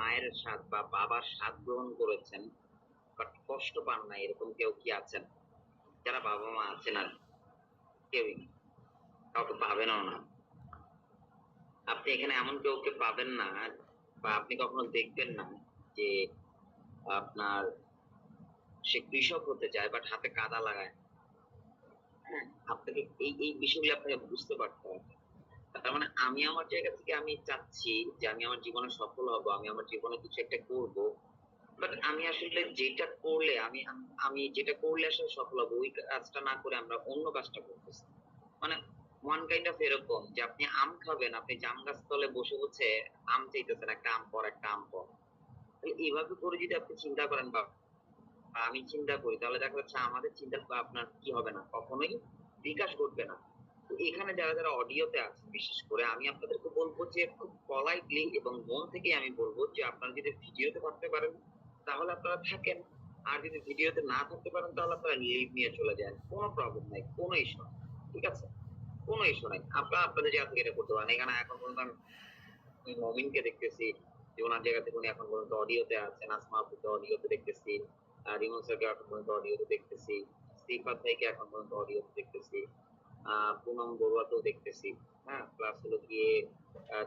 মায়ের স্বাদ বা বাবার স্বাদ গ্রহণ করেছেন বাট কষ্ট পান না, এরকম কেউ কি আছেন? যারা বাবা মা আছেন আর কেউই না, কাউকে পাবেনও না। আপনি এখানে এমন কাউকে পাবেন না বা আপনি কখনো দেখবেন না যে আপনার সে কৃষক হতে চায় বাট হাতে কাদা লাগায়। হ্যাঁ, আপনাকে এই বিষয়গুলো আপনাকে বুঝতে পারতে হবে। তার মানে আমি আমার জায়গা থেকে আমি চাচ্ছি যে আমি আমার জীবনে সফল হব, আমি আমার জীবনে কিছু একটা করব। বাট আমি আসলে যেটা করলে আমি আমি যেটা করলে আসলে সফল হবো ওই কাজটা না করে আমরা অন্য কাজটা করতেছি। মানে ওয়ান কাইন্ড অফ এরকম যে আপনি আম খাবেন, আপনি জাম গাছ তলে বসে বসে আম চাইতেছেন, একটা আম পর একটা আম পর। এইভাবে করে যদি আপনি চিন্তা করেন বা আমি চিন্তা করি, তাহলে দেখা যাচ্ছে আমাদের চিন্তা আপনার কি হবে না, কখনোই বিকাশ ঘটবে না। তো এখানে যারা যারা অডিওতে আছে বিশেষ করে আমি আপনাদেরকে বলবো যে খুব পলাইটলি এবং মন থেকে আমি বলবো যে আপনারা যদি ভিডিওতে থাকতে পারেন তাহলে আপনারা থাকেন, আর যদি ভিডিওতে না থাকতে পারেন তাহলে আপনারা লিভ নিয়ে চলে যান, কোনো প্রবলেম নাই, কোনো ইস্যু নাই। ঠিক আছে, কোনো ইস্যু নাই, আপনারা আপনাদের জায়গা থেকে এটা করতে পারেন। এখানে এখন পর্যন্ত আমি মমিনকে দেখতেছি যে ওনার জায়গা থেকে উনি এখন পর্যন্ত অডিওতে আছেন, আসমা আপুকে অডিওতে দেখতেছি, রিমন স্যারকে এখন পর্যন্ত অডিওতে দেখতেছি, সিফাত ভাইকে এখন পর্যন্ত অডিওতে দেখতেছি, পুনম বড়ুয়াকেও দেখতেছি। হ্যাঁ, প্লাস হলো গিয়ে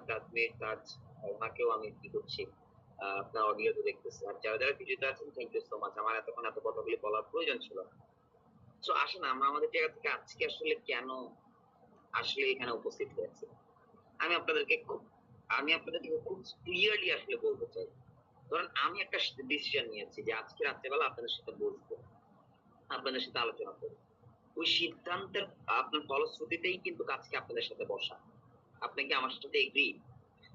তাজমির তাজ, ওনাকেও আমি কি করছি আপনার অডিওতে দেখতেছি। আর যারা যারা ভিডিওতে আছেন থ্যাংক ইউ সো মাচ, আমার এতক্ষণ এত কথাগুলি বলার প্রয়োজন ছিল না। তো আসেন আমরা আমাদের জায়গা থেকে আজকে আসলে কেন আসলে এখানে উপস্থিত হয়েছে আমি আপনাদেরকে খুব ক্লিয়ারলি আসলে বলতে চাই। ধরেন আমি একটা ডিসিশন নিয়েছি যে আজকে রাত্রেবেলা আপনাদের সাথে বসবো, আপনাদের সাথে আলোচনা করবো। ওই সিদ্ধান্তের আপনার ফলশ্রুতিতেই কিন্তু আজকে আপনাদের সাথে বসা। আপনি কি আমার সাথে এগ্রি?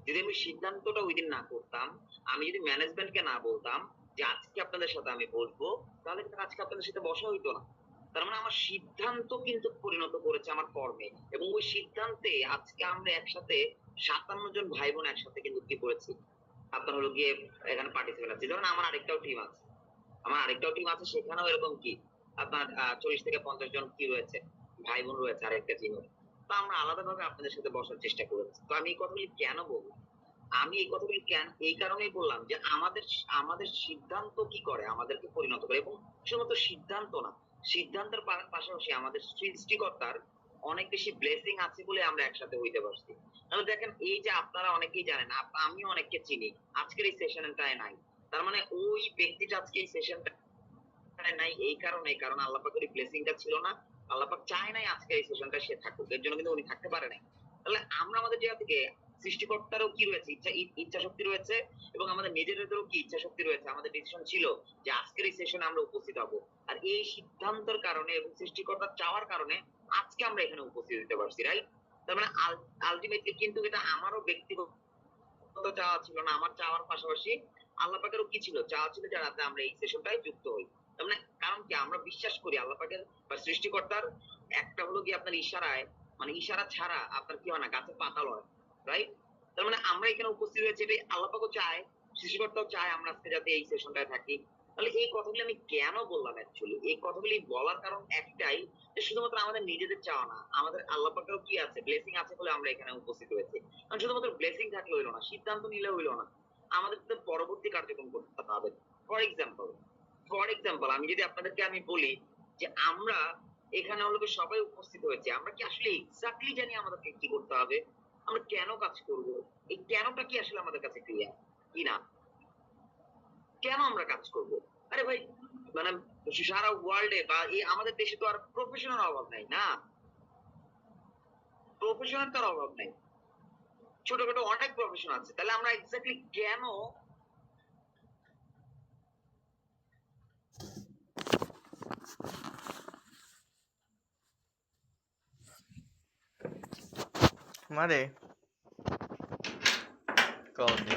যদি আমি সিদ্ধান্তটা ওই দিন না করতাম, আমি যদি ম্যানেজমেন্টকে না বলতাম যে আজকে আপনাদের সাথে আমি বসবো, তাহলে কিন্তু আজকে আপনাদের সাথে বসা হইতো না। তার মানে আমার সিদ্ধান্ত কিন্তু পরিণত করেছে আমার কর্মে, এবং ওই সিদ্ধান্তে আজকে আমরা একসাথে ৫৭ জন ভাই বোন একসাথে কিন্তু কি করেছি আপনার হলো গিয়ে এখানে পার্টিসিপেট আছে। ধরুন আমার আরেকটাও টিম আছে, সেখানেও এরকম কি আপনার ৪০ থেকে ৫০ জন কি রয়েছে, ভাই বোন রয়েছে আরেকটা টিমে। তো আমরা আলাদাভাবে আপনাদের সাথে বসার চেষ্টা করেছি। তো আমি এই কথাগুলি কেন বললাম, আমি এই কথাগুলি কেন এই কারণেই বললাম যে আমাদের আমাদের সিদ্ধান্ত কি করে আমাদেরকে পরিণত করে, এবং শুধুমাত্র সিদ্ধান্ত না, সিদ্ধান্তের পাশাপাশি আমাদের সৃষ্টিকর্তার অনেক বেশি ব্লেসিং আছে বলে আমরা একসাথে হইতে পারছি। তাহলে দেখেন এই যে আপনারা অনেকেই জানেন, আমিও অনেককে চিনি আজকের এই সেশনটায় নাই। তার মানে ওই ব্যক্তিটা আজকে এই সেশনটা নাই এই কারণে, কারণ আল্লাহ পাকের ব্লেসিংটা ছিল না, আল্লাহ পাক চায় নাই আজকে এই সেশনটা সে থাকুক, এর জন্য কিন্তু উনি থাকতে পারে নাই। তাহলে আমরা আমাদের জায়গা থেকে সৃষ্টিকর্তারও কি রয়েছে, ইচ্ছা শক্তি রয়েছে, এবং আমাদের নিজেদেরও কি ইচ্ছা শক্তি রয়েছে। আমাদের ডিসিশন ছিল যে আজকের এই সেশনে আমরা উপস্থিত হব, আর এই সিদ্ধান্তের কারণে এবং সৃষ্টিকর্তার চাওয়ার কারণে আজকে আমরা এখানে উপস্থিত হতে পারছি, রাইট? তার মানে আলটিমেটলি কিন্তু এটা আমারও ব্যক্তিগত চাওয়া ছিল না, আমার চাওয়ার পাশাপাশি আল্লাহ পাকেরও কি ছিল, চাওয়া ছিল যাতে আমরা এই সেশনটায় যুক্ত হই। তার মানে কারণ কি, আমরা বিশ্বাস করি আল্লাহ পাকের বা সৃষ্টিকর্তার একটা হলো কি আপনার ইশারায়, মানে ইশারা ছাড়া আপনার কি হয় না, গাছে পাতা লয়, রাইট? তার মানে আমরা এখানে উপস্থিত হয়েছি, এটাই আল্লাহ পাকও চায়, সৃষ্টিকর্তাও চায় আমরা আজকে যাতে এই সেশনটায় থাকি। তাহলে এই কথাগুলি আমি কেন বললাম, অ্যাকচুয়ালি এই কথাগুলি বলার কারণ একটাই, যে শুধুমাত্র আমাদের নিজেদের চাওয়া না, আমাদের আল্লাহ পাকেরও কি আছে, ব্লেসিং আছে বলে আমরা এখানে উপস্থিত হয়েছি। কারণ শুধুমাত্র ব্লেসিং থাকলে হইলো না, সিদ্ধান্ত নিলে হইলো না, আমাদের তো পরবর্তী কার্যক্রম করতে হবে। ফর এক্সাম্পল আমি যদি আপনাদেরকে আমি বলি যে আমরা এখানে হলো সবাই উপস্থিত হয়েছে, আমরা কি আসলে এক্স্যাক্টলি জানি আমাদেরকে কি করতে হবে, আমরা কেন কাজ করব, এই কেনটা কি আসলে আমাদের কাছে ক্লিয়ার কি না, কেন আমরা কাজ করব? আরে ভাই, মানে সারা ওয়ার্ল্ডে বা এই আমাদের দেশে তো আর প্রফেশনাল অভাব নাই না, প্রফেশনাল তার অভাব নাই, ছোটখাটো অনেক প্রফেশন আছে। তাহলে আমরা এক্স্যাক্টলি কেন মারে কল দে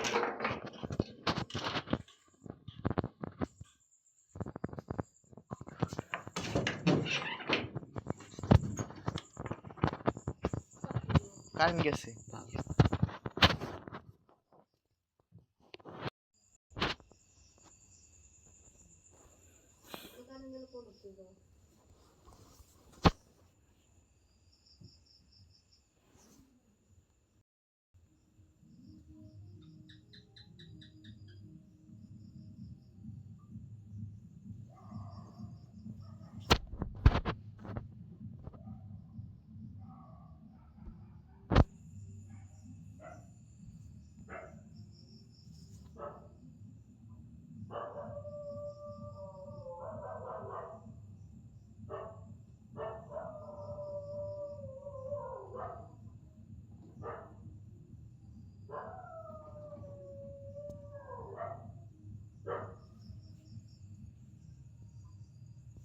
কারেন্ট গেছে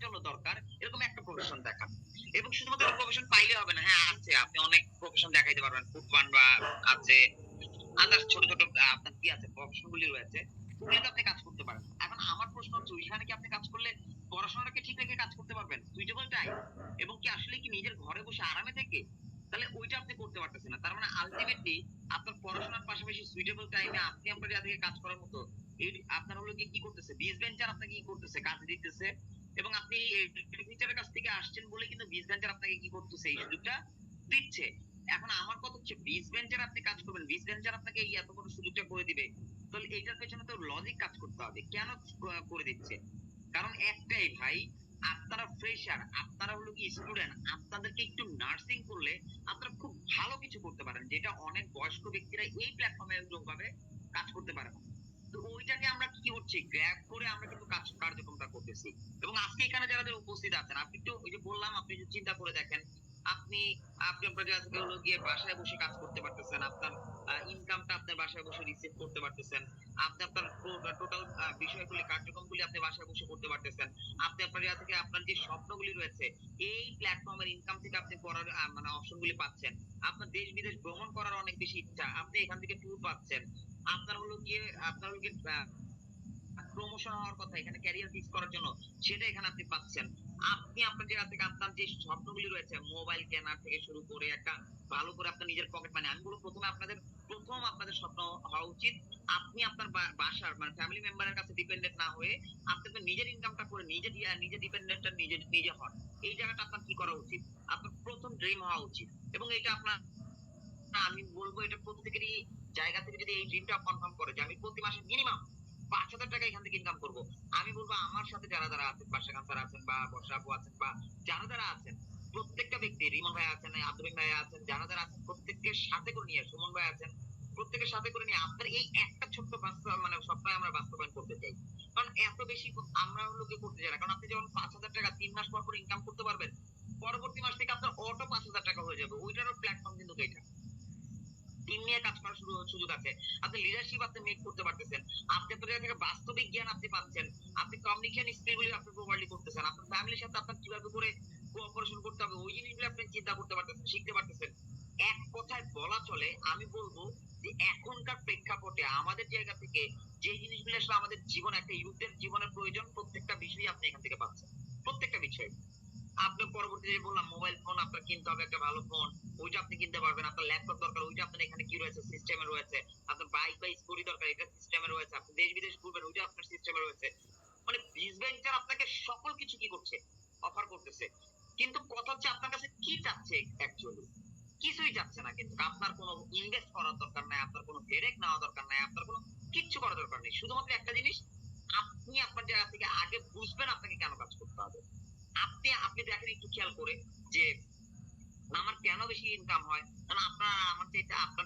জন্য দরকার এরকম একটা প্রফেশন দেখান। এবং শুধুমাত্র প্রফেশন পাইলে হবে না, হ্যাঁ আছে, আপনি অনেক প্রফেশন দেখাইতে পারবেন, ফুড ফান বা আছে, আদার্স ছোট ছোট আপনার কি আছে প্রফেশন গুলি রয়েছে, ওগুলিতে আপনি কাজ করতে পারেন। এখন আমার প্রশ্ন হচ্ছে ওইখানে কি আপনি কাজ করলে পড়াশোনাটাকে ঠিক রেখে কাজ করতে পারবেন সুইটেবল টাইম, এবং কি আসলে কি নিজের ঘরে বসে আরামে থেকে, তাহলে ওইটা আপনি করতে পারতেছেন না। তার মানে আলটিমেটলি আপনার পড়াশোনার পাশাপাশি সুইটেবল টাইমে আপনি আপনার জায়গা থেকে কাজ করার মতো এই আপনার হলো কি করতেছে, বিজ ভেঞ্চার আপনাকে কি করতেছে, কাজ দিতেছে। এবং আপনি টিচারের কাছ থেকে আসছেন বলে কিন্তু বিজ ভেঞ্চার আপনাকে কি করতেছে, এই সুযোগটা দিচ্ছে। এখন আমার কথা হচ্ছে বিজ ভেঞ্চার আপনি কাজ করবেন, বিজ ভেঞ্চার আপনাকে এই এত বড় সুযোগটা করে দিবে, তাহলে এটার পেছনে তো লজিক কাজ করতে হবে কেন করে দিচ্ছে। কারণ একটাই ভাই, আপনারা ফ্রেশার, আপনারা হলো কি স্টুডেন্ট, আপনাদেরকে একটু নার্সিং করলে আপনারা খুব ভালো কিছু করতে পারেন, যেটা অনেক বয়স্ক ব্যক্তিরা এই প্ল্যাটফর্মে ভাবে কাজ করতে পারে না। তো ওইটাকে আমরা কি করছি, গ্র্যাব করে আমরা কিন্তু কাজ কার্যক্রমটা করতেছি। এবং আজকে এখানে যারা উপস্থিত আছেন, আপনি একটু ওই যে বললাম, আপনি যদি চিন্তা করে দেখেন, আপনি আপনি আপনার জায়গা থেকে হলো গিয়ে বাসায় বসে কাজ করতে পারতেছেন, আপনার ইনকামটা আপনার বাসায় বসে রিসিভ করতে পারতেছেন, আপনি আপনার টোটাল বিষয়গুলি কার্যক্রমগুলি আপনি বাসায় বসে করতে পারতেছেন, আপনি আপনার জায়গা থেকে আপনার যে স্বপ্নগুলি রয়েছে এই প্ল্যাটফর্মের ইনকাম থেকে আপনি করার মানে অপশনগুলি পাচ্ছেন। আপনার দেশ বিদেশ ভ্রমণ করার অনেক বেশি ইচ্ছা, আপনি এখান থেকে ট্যুর পাচ্ছেন। আপনার হলো গিয়ে প্রমোশন হওয়ার কথা, এখানে ক্যারিয়ার ফিক্স করার জন্য, সেটা এখানে আপনি পাচ্ছেন। আপনি আপনার জায়গা থেকে আপনার যে স্বপ্নগুলি রয়েছে, মোবাইল কেনার থেকে শুরু করে একটা ভালো করে আপনার নিজের পকেট মানি, আমি বলবো প্রথম আপনাদের স্বপ্ন হওয়া উচিত আপনি আপনার বাসার মানে ফ্যামিলি মেম্বারের কাছে ডিপেন্ডেন্ট না হয়ে আপনি তো নিজের ইনকামটা করে নিজে নিজে ডিপেন্ডেন্টটা নিজে নিজে হন। এই জায়গাটা আপনার কি করা উচিত, আপনার প্রথম ড্রিম হওয়া উচিত। এবং এটা আপনার, আমি বলবো এটা প্রত্যেকেরই জায়গা থেকে যদি এই ড্রিমটা কনফার্ম করে যে আমি প্রতি মাসে মিনিমাম 5,000 টাকা এখান থেকে ইনকাম করবো, আমি বলবো আমার সাথে যারা যারা আছেন, বাসা কান্তার আছেন বা বর্ষা আপু আছেন বা যারা যারা আছেন, প্রত্যেকটা ব্যক্তি, রিমন ভাই আছেন, আব্দুল ভাই আছেন, যারা যারা আছেন প্রত্যেকের সাথে করে নিয়ে, সুমন ভাই আছেন, প্রত্যেকের সাথে করে নিয়ে আপনার এই একটা ছোট্ট মানে স্বপ্নই আমরা বাস্তবায়ন করতে চাই। কারণ এত বেশি আমরা হলো কি করতে চাই না, কারণ আপনি যখন 5,000 টাকা 3 মাস পর পর ইনকাম করতে পারবেন, পরবর্তী মাস থেকে আপনার অটো 5,000 টাকা হয়ে যাবে। ওইটারও প্ল্যাটফর্ম কিন্তু এটা, টিম নিয়ে কাজ করার সুযোগ আছে, আপনি লিডারশিপ আপনি মেক করতে পারতেছেন, আপনি আপনার জায়গা থেকে বাস্তবিক জ্ঞান আপনি পাচ্ছেন, আপনি কমিউনিকেশন স্কিলগুলি আপনি প্রপারলি করতেছেন, আপনার ফ্যামিলির সাথে আপনার কিভাবে করে কোঅপারেশন করতে হবে ওই জিনিসগুলো আপনি চিন্তা করতে পারতেছেন, শিখতে পারতেছেন। এক কথায় বলা চলে, আমি বলবো যে এখনকার প্রেক্ষাপটে আমাদের জায়গা থেকে যে জিনিসগুলো আসলে আমাদের জীবন, একটা ইউথের জীবনের প্রয়োজন, প্রত্যেকটা বিষয়ই আপনি এখান থেকে পাচ্ছেন, প্রত্যেকটা বিষয়। আপনি পরবর্তীতে যে বললাম মোবাইল ফোন আপনার কিনতে হবে, একটা ভালো ফোন, ওইটা আপনি কিনতে পারবেন। আপনার ল্যাপটপ দরকার, ওইটা আপনার এখানে কি রয়েছে, সিস্টেমে রয়েছে। আপনার বাইক বা স্কুটি দরকার, এটা সিস্টেমে রয়েছে। আপনি দেশ বিদেশ ঘুরবেন, ওইটা আপনার সিস্টেমে রয়েছে। মানে বিজ ভেঞ্চার আপনাকে সকল কিছু কি করছে, অফার করতেছে। কিন্তু কথা হচ্ছে আপনার কাছে কি চাচ্ছে অ্যাকচুয়ালি, কিছুই চাচ্ছে না। কিন্তু আপনার কোনো ইনভেস্ট করার দরকার নাই, আপনার কোনো হেডেক নেওয়া দরকার নাই, আপনার কোনো কিচ্ছু করার দরকার নেই। শুধুমাত্র একটা জিনিস, আপনি আপনার জায়গা থেকে আগে বুঝবেন আপনাকে কেন কাজ করতে হবে। আপনি আপনি দেখেন একটু খেয়াল করে যে আমার কেন বেশি ইনকাম হয়, কারণ আপনার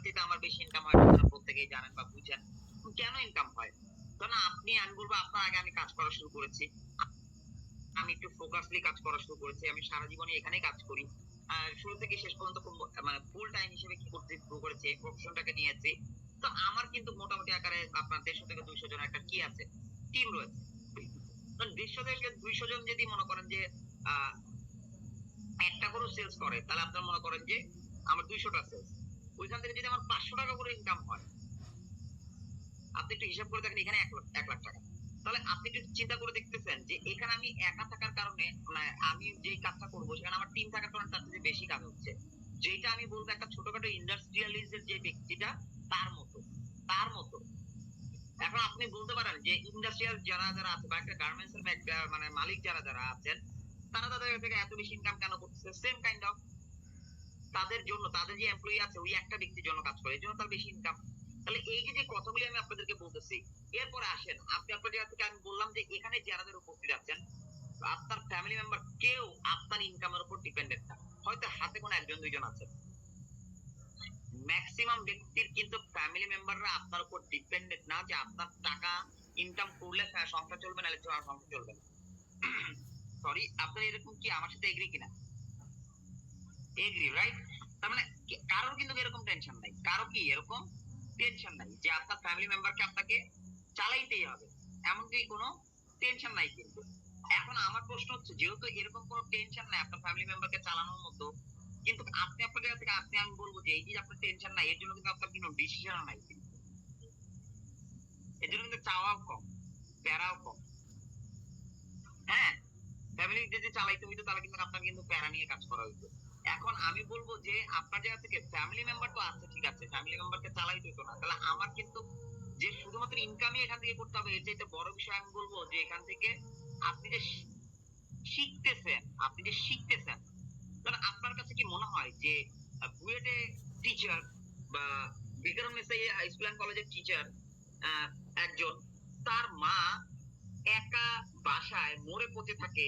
চাইতে আমার বেশি ইনকাম হয়, আপনারা প্রত্যেকেই জানেন বা বুঝেন কেন ইনকাম হয়। কারণ আমি বলবো আপনার আগে আমি কাজ করা শুরু করেছি, আমি একটু ফোকাসলি কাজ করা শুরু করেছি, আমি সারা জীবনে এখানেই কাজ করি। শুরু থেকে শেষ পর্যন্ত মানে ফুল টাইম হিসেবে কি করতে শুরু করেছি, প্রফেশনটাকে নিয়েছি। তো আমার কিন্তু মোটামুটি আকারে আপনার 150 থেকে 200 জন একটা কি আছে, টিম রয়েছে। 150 থেকে 200 জন যদি মনে করেন যে আহ একটা করে সেলস করে, তাহলে আপনার মনে করেন যে আমার 200টা সেলস, ওইখান থেকে যদি আমার 500 টাকা করে ইনকাম হয়, আপনি একটু হিসাব করে দেখেন, এখানে 1 লাখ টাকা। তাহলে আপনি একটু চিন্তা করে দেখতেছেন যে এখানে আমি একা থাকার কারণে, মানে আমি যেই কাজটা করবো সেখানে আমার টিম থাকার কারণে তার থেকে বেশি কাজ হচ্ছে। যেটা আমি বলবো একটা ছোটখাটো ইন্ডাস্ট্রিয়ালিস্টের যে ব্যক্তিটা, তার মতো, তার মতো। এখন আপনি বলতে পারেন যে ইন্ডাস্ট্রিয়াল যারা যারা আছে বা একটা গার্মেন্টস এর মানে মালিক যারা যারা আছেন, তারা তাদের থেকে এত বেশি ইনকাম কেন করতেছে, সেম কাইন্ড অফ তাদের জন্য, তাদের যে এমপ্লয়ি আছে ওই একটা ব্যক্তির জন্য কাজ করে, এই জন্য তার বেশি ইনকাম। তাহলে এই যে যে কথাগুলি আমি আপনাদেরকে বলতেছি, এরপরে আসেন আপনি আপনার জায়গা থেকে, আমি বললাম যে এখানে যারা যারা উপস্থিত আছেন, আপনার ফ্যামিলি মেম্বার কেউ আপনার ইনকামের উপর ডিপেন্ডেন্ট না, হয়তো হাতে কোনো একজন দুইজন আছে। ম্যাক্সিমাম ব্যক্তির কিন্তু ফ্যামিলি মেম্বাররা আপনার উপর ডিপেন্ডেন্ট না, যে আপনার টাকা ইনকাম করলে সংসার চলবে, নাহলে সংসার চলবে না। সরি, আপনার এরকম কি আমার সাথে এগ্রি কিনা? Agree, right? তার মানে কারোর কিন্তু এরকম টেনশন নাই, কারো কি এরকম টেনশন নাই যে আপনার ফ্যামিলি মেম্বারকে আপনাকে চালাইতেই হবে, এমনকি কোনো টেনশন নাই কিন্তু। এখন আমার প্রশ্ন হচ্ছে, যেহেতু এরকম কোনো টেনশন নাই আপনার ফ্যামিলি মেম্বারকে চালানোর মতো, কিন্তু আপনি আপনার জায়গা থেকে আমি বলবো যে এই যে আপনার টেনশন নাই, এর জন্য কিন্তু আপনার কোনো ডিসিশনও নাই, এর জন্য কিন্তু চাওয়াও কম, প্যারাও কম। হ্যাঁ, ফ্যামিলি যদি চালাইতে হইতো তাহলে কিন্তু আপনার কিন্তু প্যারা নিয়ে কাজ করা হইতো। এখন আমি বলবো যে আপনার জায়গা থেকে ফ্যামিলি মেম্বার তো আছে, ঠিক আছে, ফ্যামিলি মেম্বারকে চালাইতে হতো না, তাহলে আমার কিন্তু যে শুধুমাত্র ইনকামই এখান থেকে করতে হবে এর চাইতে বড় বিষয় আমি বলবো যে এখান থেকে আপনি যে শিখতেছেন, কারণ আপনার কাছে কি মনে হয় যে বুয়েটে টিচার বা বিক্রম মেসাই স্কুল অ্যান্ড কলেজের টিচার একজন, তার মা একা বাসায় মরে পচে থাকে,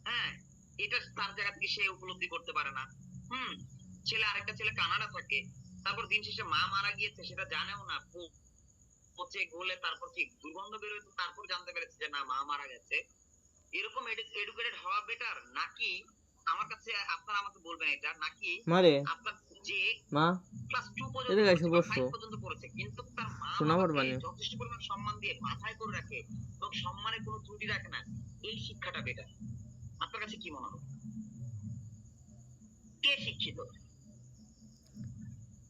হ্যাঁ, এটা তার জায়গা থেকে সে উপলব্ধি করতে পারে না। হুম, আরেকটা ছেলে কানাডা থাকে, তারপর দিন শেষে মা মারা গিয়েছে সেটা জানেও না, পচে গলে তারপর কি দুর্গন্ধ বেরোয়, তারপর জানতে পেরেছে যে না মা মারা গেছে। এরকম এডুকেটেড হওয়া বেটার নাকি, আমার কাছে আপনারা আমাকে বলবেন এটা, নাকি মারে আপনার যে মা ক্লাস 2 পর্যন্ত এদিকে এসে পড়েছে বা বসো 5 পর্যন্ত পড়েছে কিন্তু তার মা শোনা বাবাকে পারবানি যথেষ্ট পরিমাণ সম্মান দিয়ে মাথায় করে রাখে এবং সম্মানের কোনো ত্রুটি রাখে না, এই শিক্ষাটা বেটার? আপনার কাছে কি মনে হয়, কে শিক্ষিত?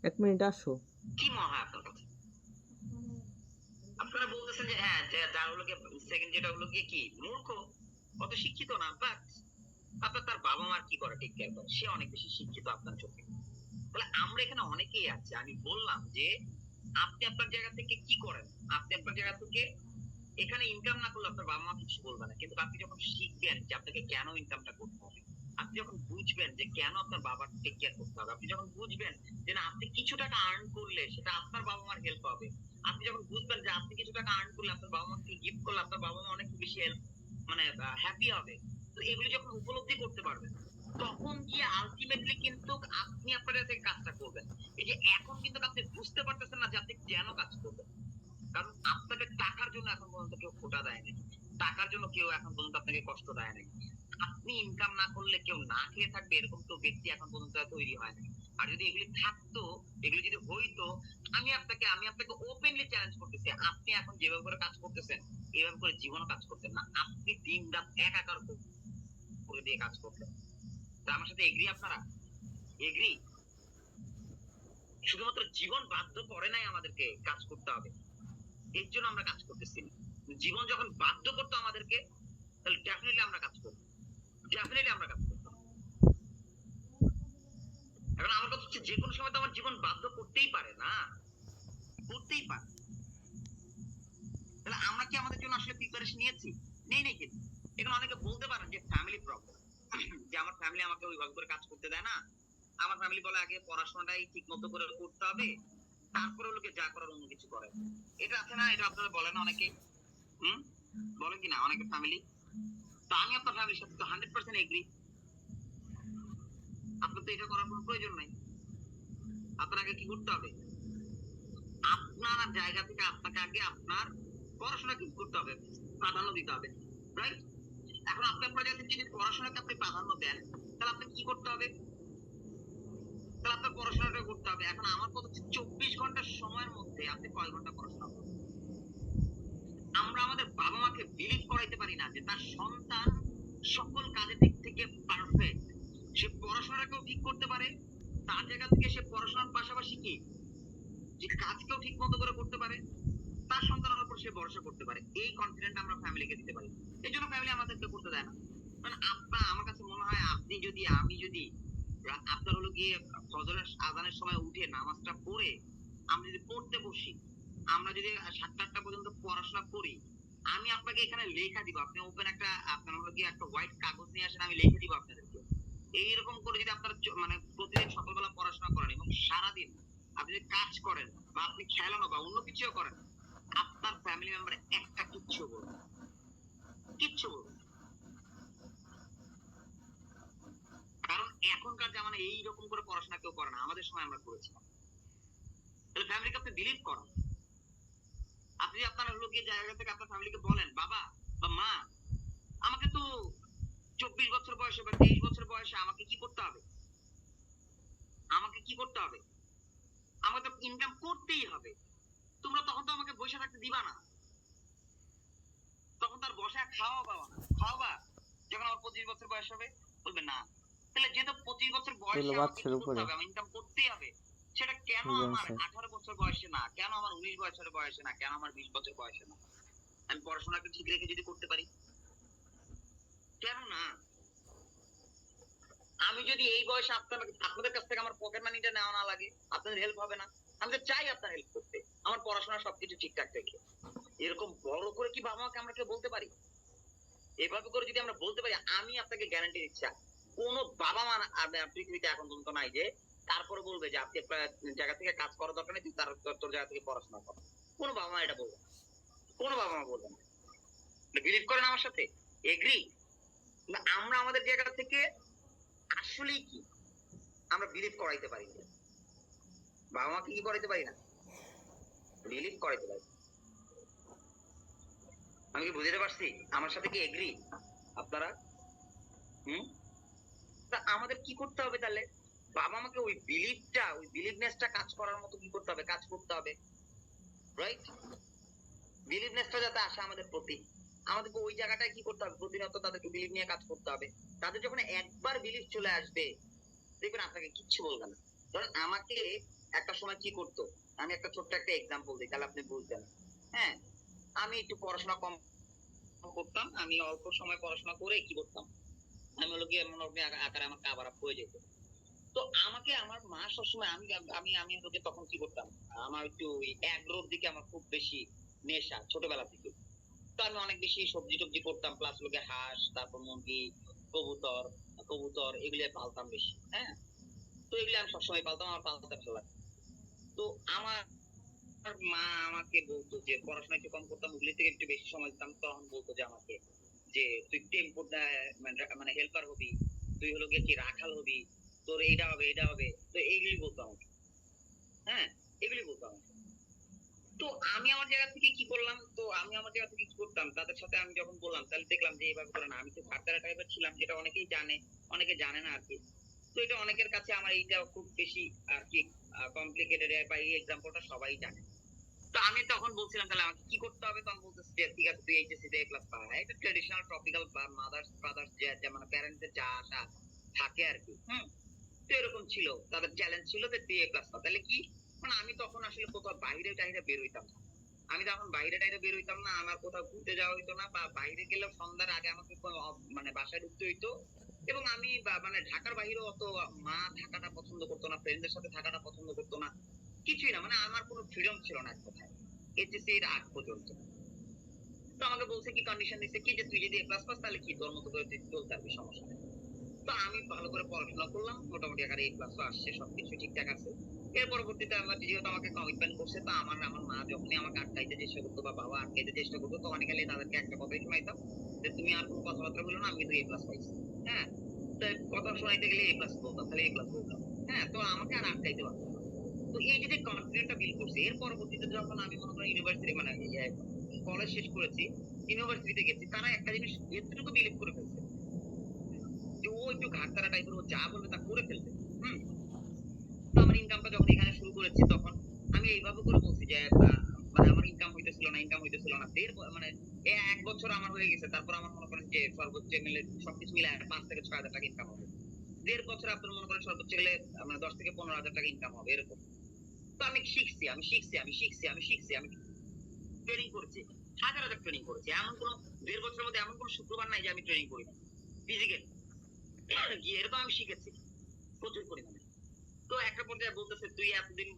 1 মিনিট আসো কি মনে হয় আপনার কাছে? আপনারা বলতেছেন যে হ্যাঁ, যে যার হলো গিয়ে সেকেন্ড যেটা হলো গিয়ে কি মূর্খ, অত শিক্ষিত না, বাট আপনার তার বাবা মার কি করে টেক কেয়ার করে, সে অনেক বেশি শিক্ষিত আপনার চোখে। তাহলে আমরা এখানে অনেকেই আছি, আমি বললাম যে আপনি আপনার জায়গা থেকে কি করেন, আপনি আপনার জায়গা থেকে এখানে ইনকাম না করলে আপনার বাবা মা কিছু বলবে না, কিন্তু আপনি যখন শিখবেন যে আপনাকে কেন ইনকামটা করতে হবে, আপনি যখন বুঝবেন যে কেন আপনার বাবার টেক কেয়ার করতে হবে, আপনি যখন বুঝবেন যে না আপনি কিছু টাকা আর্ন করলে সেটা আপনার বাবা মার হেল্প হবে, আপনি যখন বুঝবেন যে আপনি কিছু টাকা আর্ন করলে আপনার বাবা মাকে গিফট করলে আপনার বাবা মা অনেক বেশি হেল্প মানে হ্যাপি হবে, তো এগুলি যখন উপলব্ধি করতে পারবেন তখন গিয়ে আলটিমেটলি কিন্তু আপনি আপনার জায়গা থেকে কাজটা করবেন। এই যে এখন কিন্তু আপনি বুঝতে পারতেছেন না যে আপনি কেন কাজ করবেন, কারণ আপনাকে টাকার জন্য এখন পর্যন্ত কেউ খোটা দেয় নাই, টাকার জন্য কেউ এখন পর্যন্ত আপনাকে কষ্ট দেয় নাই, আপনি ইনকাম না করলে কেউ না খেয়ে থাকবে এরকম তো ব্যক্তি এখন পর্যন্ত তৈরি হয় নাই। আর যদি এগুলি থাকতো, এগুলি যদি হইতো, আমি আপনাকে ওপেনলি চ্যালেঞ্জ করতেছি, আপনি এখন যেভাবে করে কাজ করতেছেন এভাবে করে জীবনও কাজ করতেন না, আপনি দিন রাত একাকার করে দিয়ে কাজ করতেন। তা আমার সাথে এগ্রি আপনারা? এগ্রি? শুধুমাত্র জীবন বাধ্য করে নাই আমাদেরকে কাজ করতে হবে, এর জন্য আমরা কাজ করতেছি না। জীবন যখন বাধ্য করতো আমাদেরকে, তাহলে ডেফিনেটলি আমরা কাজ করবো, ডেফিনেটলি আমরা কাজ করতাম। এখন আমার কথা হচ্ছে যে কোনো সময় তো আমার জীবন বাধ্য করতেই পারে না, করতেই পারে। তাহলে আমরা কি আমাদের জন্য আসলে প্রিপারেশন নিয়েছি? নেই নেই কিন্তু। এখন অনেকে বলতে পারেন যে ফ্যামিলি প্রবলেম, যে আমার ফ্যামিলি আমাকে ওইভাবে করে কাজ করতে দেয় না, আমার ফ্যামিলি বলে আগে পড়াশোনাটাই ঠিক মতো করে করতে হবে, তারপরে লোকে যা করার অন্য কিছু করে। এটা আছে না, এটা আপনারা বলেন না অনেকেই, হুম, বলেন কিনা অনেকে ফ্যামিলি। তো আমি আপনার ফ্যামিলির সাথে তো 100% এগ্রি, আপনার তো এটা করার কোনো প্রয়োজন নাই। আপনার আগে কি করতে হবে, আপনার জায়গা থেকে আপনাকে আগে আপনার পড়াশোনা কি করতে হবে, প্রাধান্য দিতে হবে, রাইট? এখন আপনার জায়গা থেকে যদি পড়াশোনাকে আপনি প্রাধান্য দেন, তাহলে আপনাকে কি করতে হবে, তাহলে আপনার পড়াশোনাটা করতে হবে। এখন আমার কথা হচ্ছে 24 ঘন্টার সময়ের মধ্যে আপনি কয় ঘন্টা পড়াশোনা করবেন? আমরা আমাদের বাবা মাকে বিলিভ করাইতে পারি না যে তার সন্তান সকল কাজের দিক থেকে পারফেক্ট, সে পড়াশোনাটাকেও ঠিক করতে পারে, তার জায়গা থেকে সে পড়াশোনার পাশাপাশি কি যে কাজকেও ঠিক মতো করে করতে পারে, তার সন্তানের উপর সে ভরসা করতে পারে, এই কনফিডেন্ট আমরা ফ্যামিলিকে দিতে পারি। এই জন্য ফ্যামিলি আমাদেরকে করতে দেয় না। মানে আপনার, আমার কাছে মনে হয় আপনি যদি, আমি যদি আপনার হলো গিয়ে ফজরের আজানের সময় উঠে নামাজটা পড়ে আমরা যদি পড়তে বসি, আমরা যদি 7টা-8টা পর্যন্ত পড়াশোনা করি, আমি আপনাকে এখানে লেখা দিব, আপনি ওপেন একটা আপনার হলো গিয়ে একটা হোয়াইট কাগজ নিয়ে আসেন, আমি লিখে দিব আপনাদেরকে। এইরকম করে যদি আপনারা মানে প্রতিদিন সকালবেলা পড়াশোনা করেন এবং সারাদিন আপনি যদি কাজ করেন বা আপনি খেলানো বা অন্য কিছুও করেন, আপনার ফ্যামিলি মেম্বার একটা কিচ্ছু বলবে না, কিচ্ছু বলবে না। কারণ এখনকার জামানায় এইরকম করে পড়াশোনা কেউ করে না, আমাদের সময় আমরা করেছিলাম। তাহলে ফ্যামিলিকে আপনি বিলিভ করেন, আপনি আপনার হলো গিয়ে জায়গা থেকে আপনার ফ্যামিলিকে বলেন বাবা বা মা, আমাকে তো 24 বছর বয়সে বা 23 বছর বয়সে আমাকে কি করতে হবে, আমাকে কি করতে হবে, আমাকে তো ইনকাম করতেই হবে, তোমরা তখন তো আমাকে বসে থাকতে দিবা না, তখন তার বসায় খাওয়া পাওয়া না, খাওয়াবা যখন আমার 25 বছর বয়স হবে? বলবে না। তাহলে যেহেতু 25 বছর বয়সে এগুলো আমাকে বাচ্চার কি করতে উপরে হবে? আমার ইনকাম করতেই হবে। সেটা কেন আমার ফ্রিল্যান্সার 18 বছর বয়সে না, কেন আমার 19 বছর বয়সে না, কেন আমার 20 বছর বয়সে না? আমি পড়াশোনাকে ঠিক রেখে যদি করতে পারি, কেন না? আমি যদি এই বয়সে আপনাদের কাছ থেকে আমার পকেট মানিটা নেওয়া না লাগে, আপনাদের হেল্প হবে না। আমি তো চাই আপনার হেল্প করতে, আমার পড়াশোনা সবকিছু ঠিকঠাক রেখে। এরকম বড় করে কি বাবা মাকে আমরা কেউ বলতে পারি? এভাবে করে যদি আমরা বলতে পারি, আমি আপনাকে গ্যারান্টি দিচ্ছি কোন বাবা মা পৃথিবীতে এখন পর্যন্ত নাই যে তারপরে বলবে যে আপনি একটা জায়গা থেকে কাজ করার দরকার নেই, তুই তোর জায়গা থেকে পড়াশোনা কর। কোন বাবা মা এটা বলবে না, কোন বাবা মা বলবে না। বিলিভ করেন আমার সাথে? এগ্রি? আমরা আমাদের জায়গা থেকে আসলেই কি আমরা বিলিভ করাইতে পারি না? বাবা মাকে কি করাইতে পারি না? বিলিভ করাইতে পারি। আমি কি বুঝতে পারছি? আমার সাথে কি এগ্রি আপনারা? হুম? তা আমাদের কি করতে হবে তাহলে? বাবা মাকে ওই বিলিভনেসটা কাজ করার মতো কি করতে হবে? কাজ করতে হবে, রাইট? বিলিভনেসটা যাতে আসে আমাদের প্রতি, আমাদেরকে ওই জায়গাটায় কি করতে হবে? প্রতিনিয়ত তাদেরকে বিলিভ নিয়ে কাজ করতে হবে। তাদের যখন একবার বিলিভ চলে আসবে, দেখবেন আপনাকে কিচ্ছু বলবে না। ধরেন আমাকে একটা সময় কি করতো, আমি একটা ছোট্ট একটা এক্সাম্পল দিই, তাহলে আপনি বুঝবেন। হ্যাঁ, আমি একটু পড়াশোনা কম করতাম। আমি অল্প সময় পড়াশোনা করে কি করতাম, আমি হলো গিয়ে মনে আকারে আমার কাবার হয়ে যেত। তো আমাকে আমার মা সবসময়, আমি আমি আমি লোকে তখন কি করতাম, আমার একটু ওই অ্যাগ্রোর দিকে আমার খুব বেশি নেশা ছোটবেলা থেকে। তো আমি অনেক বেশি সবজি টবজি করতাম, প্লাস লোকে হাঁস, তারপর মুরগি, কবুতর কবুতর এগুলো পালতাম বেশি। হ্যাঁ, তো এগুলো আমি সবসময় পালতাম, আমার পালতে ভালো লাগতো। তো আমার মা আমাকে বলতো যে পড়াশোনা একটু কম করতাম, ওগুলি থেকে একটু বেশি সময় দিতাম। তখন বলতো যে আমাকে যে তুই টেম্পো মানে হেল্পার হবি, তুই হলো গিয়ে কি রাখাল হবি, তোর এইটা হবে এইটা হবে। তো এইগুলি বলতো আমাকে। হ্যাঁ, এগুলি বলতো আমাকে। তো আমি আমার জায়গা থেকে কি করলাম, তো আমি আমার জায়গা থেকে কি করতাম, তাদের সাথে আমি যখন বললাম তাহলে দেখলাম যে এইভাবে করে না। আমি তো ভাড়াটা টাইপের ছিলাম, যেটা অনেকেই জানে, অনেকে জানে না আর কি। তো এটা অনেকের কাছে আমার এইটা খুব বেশি আর কি কমপ্লিকেটেড, বা এই এক্সাম্পলটা সবাই জানে। তো আমি তখন বলছিলাম তাহলে আমাকে কি করতে হবে, তখন বলতেছে যে ঠিক আছে তুই এইচএসসি তে A+ পা। এটা ট্রেডিশনাল টপিক্যাল বা মাদার্স ফাদার্স যে মানে প্যারেন্টসদের যা আশা থাকে আর কি। তো এরকম ছিল, তাদের চ্যালেঞ্জ ছিল যে তুই A+ পা। তাহলে কি, মানে আমি তখন আসলে কোথাও বাইরে টাইরে বের হইতাম না। আমি তখন বাইরে টাইরে বের হইতাম না, আমার কোথাও ঘুরতে যাওয়া হইতো না, বা বাইরে গেলেও সন্ধ্যার আগে আমাকে মানে বাসায় ঢুকতে হইতো। এবং আমি মানে ঢাকার বাইরেও অত মা থাকাটা পছন্দ করতো না, ফ্রেন্ডদের সাথে থাকাটা পছন্দ করতো না, কিছুই না। মানে আমার কোনো ফ্রিডম ছিল না এক কথায় এইচএসসি এর আগ পর্যন্ত। তো আমাকে বলছে কি, কন্ডিশন দিচ্ছে কি যে তুই যদি A+ পাস তাহলে কি তোর মতো করে তুই চলতে পারবি, সমস্যা নেই। তো আমি ভালো করে পড়াশোনা করলাম, মোটামুটি আকারে A+ আসছে, সবকিছু ঠিকঠাক আছে। এর পরবর্তীতে আমার যেহেতু আমাকে কমিটমেন্ট করছে, তো আমার আমার মা যখনই আমাকে আটকাইতে চেষ্টা করতো বা বাবা আটকাইতে চেষ্টা করতো, তখন খালি তাদেরকে একটা কথাই শোনাইতাম যে তুমি আর কোনো কথাবার্তা বলো না, আমি কিন্তু A+ পাইছি। হ্যাঁ, তো কথা শোনাইতে গেলে A+ বলতাম, তাহলে A+ বলতাম। হ্যাঁ, তো আমাকে আর আটকাইতে পারতো না। তো এই যে কনফিডেন্টটা বিল্ড করছে, এর পরবর্তীতে যখন আমি মনে করি ইউনিভার্সিটি মানে কলেজ শেষ করেছি, ইউনিভার্সিটিতে গেছি, তারা একটা জিনিস এতটুকু বিলিভ করে ফেলছে যে ও একটু ঘাটতারা টাইপের, ও যা বলবে তা করে ফেলবে। হুম। তো আমার ইনকামটা যখন এখানে শুরু করেছি, তখন আমি এইভাবে করে বলছি যে মানে আমার ইনকাম হইতেছিল না মানে 1 বছর আমার হয়ে গেছে, তারপর আমার মনে করেন যে সর্বোচ্চ মিলে সবকিছু মিলে 5 থেকে 6 হাজার টাকা ইনকাম হবে। 1.5 বছর আপনার মনে করেন সর্বোচ্চ গেলে মানে 10 থেকে 15 হাজার টাকা ইনকাম হবে এরকম। তো আমি শিখছি, আমি ট্রেনিং করেছি, হাজার হাজার ট্রেনিং করেছি। এমন কোনো 1.5 বছরের মধ্যে এমন কোনো শুক্রবার নাই যে আমি ট্রেনিং করি না। ফিজিক্যাল গিয়ে এরকম আমি শিখেছি প্রচুর পরিমাণে। তো একটা পর্যায়ে বলতেছে তুই এতদিন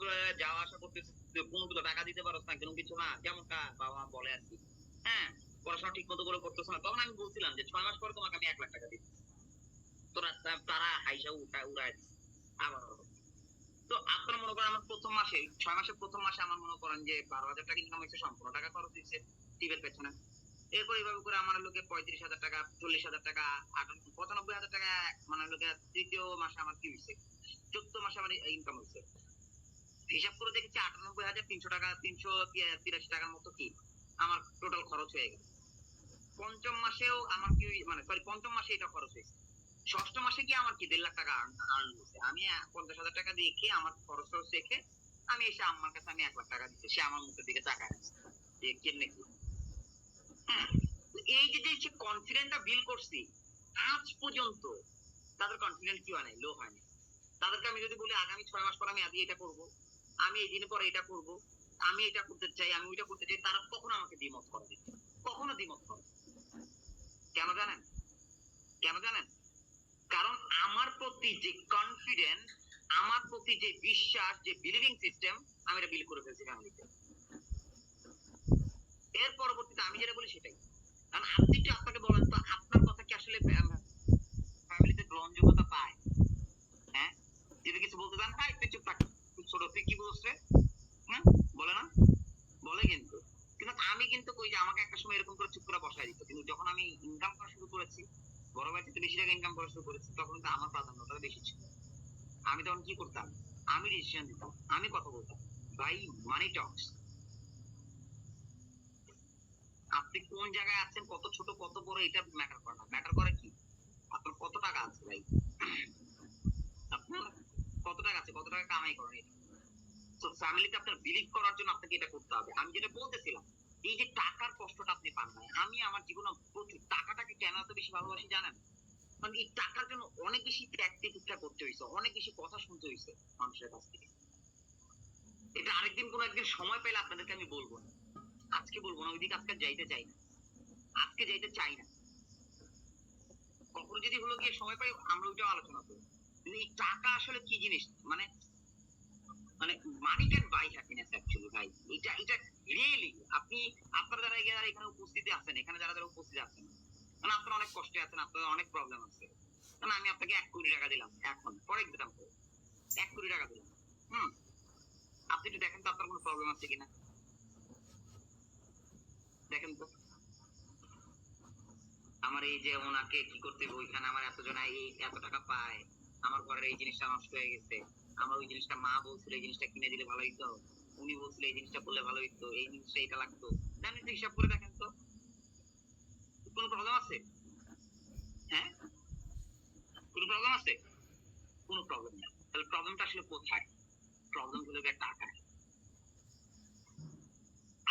যাওয়া আসা করতেছিস, তুই কোনো তো টাকা দিতে পারছ না, কোনো কিছু না, যেমনটা বাবা মা বলে আর কি। হ্যাঁ, পড়াশোনা ঠিক মতো করে করতেছ না। তখন আমি বলছিলাম যে 6 মাস পরে তোমাকে আমি 1 লাখ টাকা দিচ্ছি। তোরা তারা হাইসা উড়ায় দিচ্ছে আবার। তো আপনারা মনে করেন আমার প্রথম মাসে, 6 মাসের প্রথম মাসে আমার মনে করেন যে 12,000 টাকা ইনকাম হয়েছে, সম্পূর্ণ টাকা খরচ হয়েছে টিভের পেছনে। এরপর এইভাবে করে আমার লোকে 35,000 টাকা, 40,000 টাকা, 95,000 টাকা, মানে লোকে তৃতীয় মাসে আমার কি হয়েছে, 14 মাসে আমার ইনকাম হয়েছে। হিসাব করে দেখেছি 98,300 টাকা, 383 টাকার মতো কি আমার টোটাল খরচ হয়ে গেল। পঞ্চম মাসেও আমার কি মানে সরি, পঞ্চম মাসে এটা খরচ হয়েছে। ষষ্ঠ মাসে কি আমার কি 1.5 লাখ টাকা আর্ন হয়েছে। আমি 50,000 টাকা রেখে আমার খরচ খরচ রেখে আমি এসে আম্মার কাছে আমি 1 লাখ টাকা দিচ্ছি। সে আমার মুখের দিকে তাকায় আছে যে কেমনে কি। হ্যাঁ, এই যে কনফিডেন্টটা বিল্ড করছি, আজ পর্যন্ত তাদের কনফিডেন্ট কি হয় নাই, লো হয় নাই। তাদেরকে আমি যদি বলি আগামী 6 মাস পর আমি আদি এটা করব, আমি এই দিন পরে এটা করব, আমি এটা করতে চাই, আমি ওইটা করতে চাই, তারা কখনো আমাকে দ্বিমত করে না। কখনো দ্বিমত করে না। কেন জানেন? কেন জানেন? কারণ আমার প্রতি যে কনফিডেন্স, আমার প্রতি যে বিশ্বাস, যে বিলিভিং সিস্টেম, আমি এটা বিল্ড করে ফেলছি ফ্যামিলিতে। এর পরবর্তীতে আমি যেটা বলি সেটাই। কারণ আপনি একটু আপনাকে বলেন তো, আপনার কথা কি আসলে ফ্যামিলিতে গ্রহণযোগ্যতা পায়? হ্যাঁ, যদি কিছু বলতে চান, হ্যাঁ তুই চুপ থাক, তুই ছোট, তুই কি বুঝছে? হ্যাঁ, বলে না? বলে কিন্তু। কিন্তু আমি কিন্তু কই যে আমাকে একটা সময় এরকম করে চুপ করে বসায় দিত, কিন্তু যখন আমি ইনকাম করা শুরু করেছি, বড় ভাই থেকে বেশি টাকা ইনকাম করা শুরু করেছি, তখন কিন্তু আমার প্রাধান্যটা বেশি ছিল। আমি তখন কি করতাম? আমি ডিসিশন দিতাম, আমি কথা বলতাম। ভাই, মানি টক্স। আপনি কোন জায়গায় আছেন, কত ছোট কত বড়, এটা ম্যাটার করে না। ম্যাটার করে কি আপনার কত টাকা আছে। ভাই, আপনার কত টাকা আছে, কত টাকা কামাই করেন, এটা। তো ফ্যামিলিতে আপনার বিলিভ করার জন্য আপনাকে এটা করতে হবে। আমি যেটা বলতেছিলাম, এই যে টাকার কষ্টটা আপনি পান না, আমি আমার জীবনে প্রচুর টাকাটাকে কেন এত বেশি ভালোবাসি জানেন? মানে এই টাকার জন্য অনেক বেশি ত্যাগ তিতিক্ষা করতে হয়েছে, অনেক বেশি কথা শুনতে হয়েছে মানুষের কাছ থেকে। এটা আরেকদিন কোনো একদিন সময় পেলে আপনাদেরকে আমি বলবো না, আজকে বলবো না, ওইদিকে আজকে যাইতে চাই না, আজকে যাইতে চাই না। কখনো যদি হলো গিয়ে সময় পাই, আমরা ওইটাও আলোচনা করবো। কিন্তু এই টাকা আসলে কি জিনিস, মানে মানে money can buy happiness actually. ভাই, এটা রিয়েলি আপনি আপনার যারা এখানে উপস্থিতি আছেন, এখানে যারা উপস্থিত আছেন, মানে আপনারা অনেক কষ্টে আছেন, আপনাদের অনেক প্রবলেম আছে। মানে আমি আপনাকে 1 কোটি টাকা দিলাম এখন, ফর এক্সাম্পল 1 কোটি টাকা দিলাম। হুম, আপনি একটু দেখেন তো আপনার কোনো প্রবলেম আছে কিনা, দেখেন তো। আমার এই যে ওনাকে কি করতে হবে, ওইখানে আমার এতজন এই এত টাকা পায়, আমার ঘরের এই জিনিসটা নষ্ট হয়ে গেছে, আমার ওই জিনিসটা মা বলছিল এই জিনিসটা কিনে দিলে ভালো হইতো, উনি বলছিল এই জিনিসটা করলে ভালো হইতো, এই জিনিসটা এটা লাগতো। আপনি একটু হিসাব করে দেখেন তো, কোনো প্রবলেম আছে? হ্যাঁ, কোনো প্রবলেম আছে? কোনো প্রবলেম নেই। তাহলে প্রবলেমটা আসলে কোথায়? প্রবলেম হলো গিয়ে টাকায়।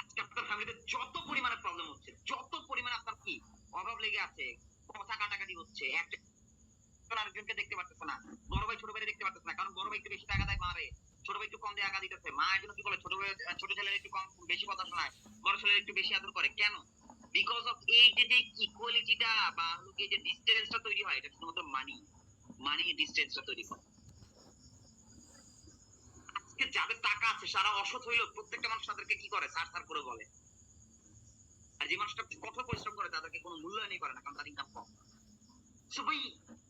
আজকে আপনার ফ্যামিলিতে যত পরিমাণে প্রবলেম হচ্ছে, যত পরিমাণে আপনার কি অভাব লেগে আছে, কথা কাটাকাটি হচ্ছে, একটা আরেকজনকে দেখতে পারতেছে না, বড় ভাই ছোট ভাই দেখতে পারতেছে না, কারণ বড় ভাই একটু বেশি টাকা দেয় মারে, ছোট ভাই একটু কম দিয়ে টাকা দিতেছে, মা এর জন্য কি বলে, ছোট ভাই ছোট ছেলের একটু কম বেশি কথা শোনায়, বড় ছেলের একটু বেশি আদর করে। কেন? বিকজ অফ এই যে ইকুয়ালিটিটা বা এই যে ডিস্টেন্সটা তৈরি হয়, এটা শুধুমাত্র মানি ডিস্টেন্সটা তৈরি করে। আজকে যাদের টাকা আছে, সারা অসৎ হইলেও প্রত্যেকটা মানুষ তাদেরকে কি করে, সার সার করে বলে। আর যে মানুষটা কঠোর পরিশ্রম করে তাদেরকে কোনো মূল্যায়নই করে না, কারণ তার ইনকাম কম। সবাই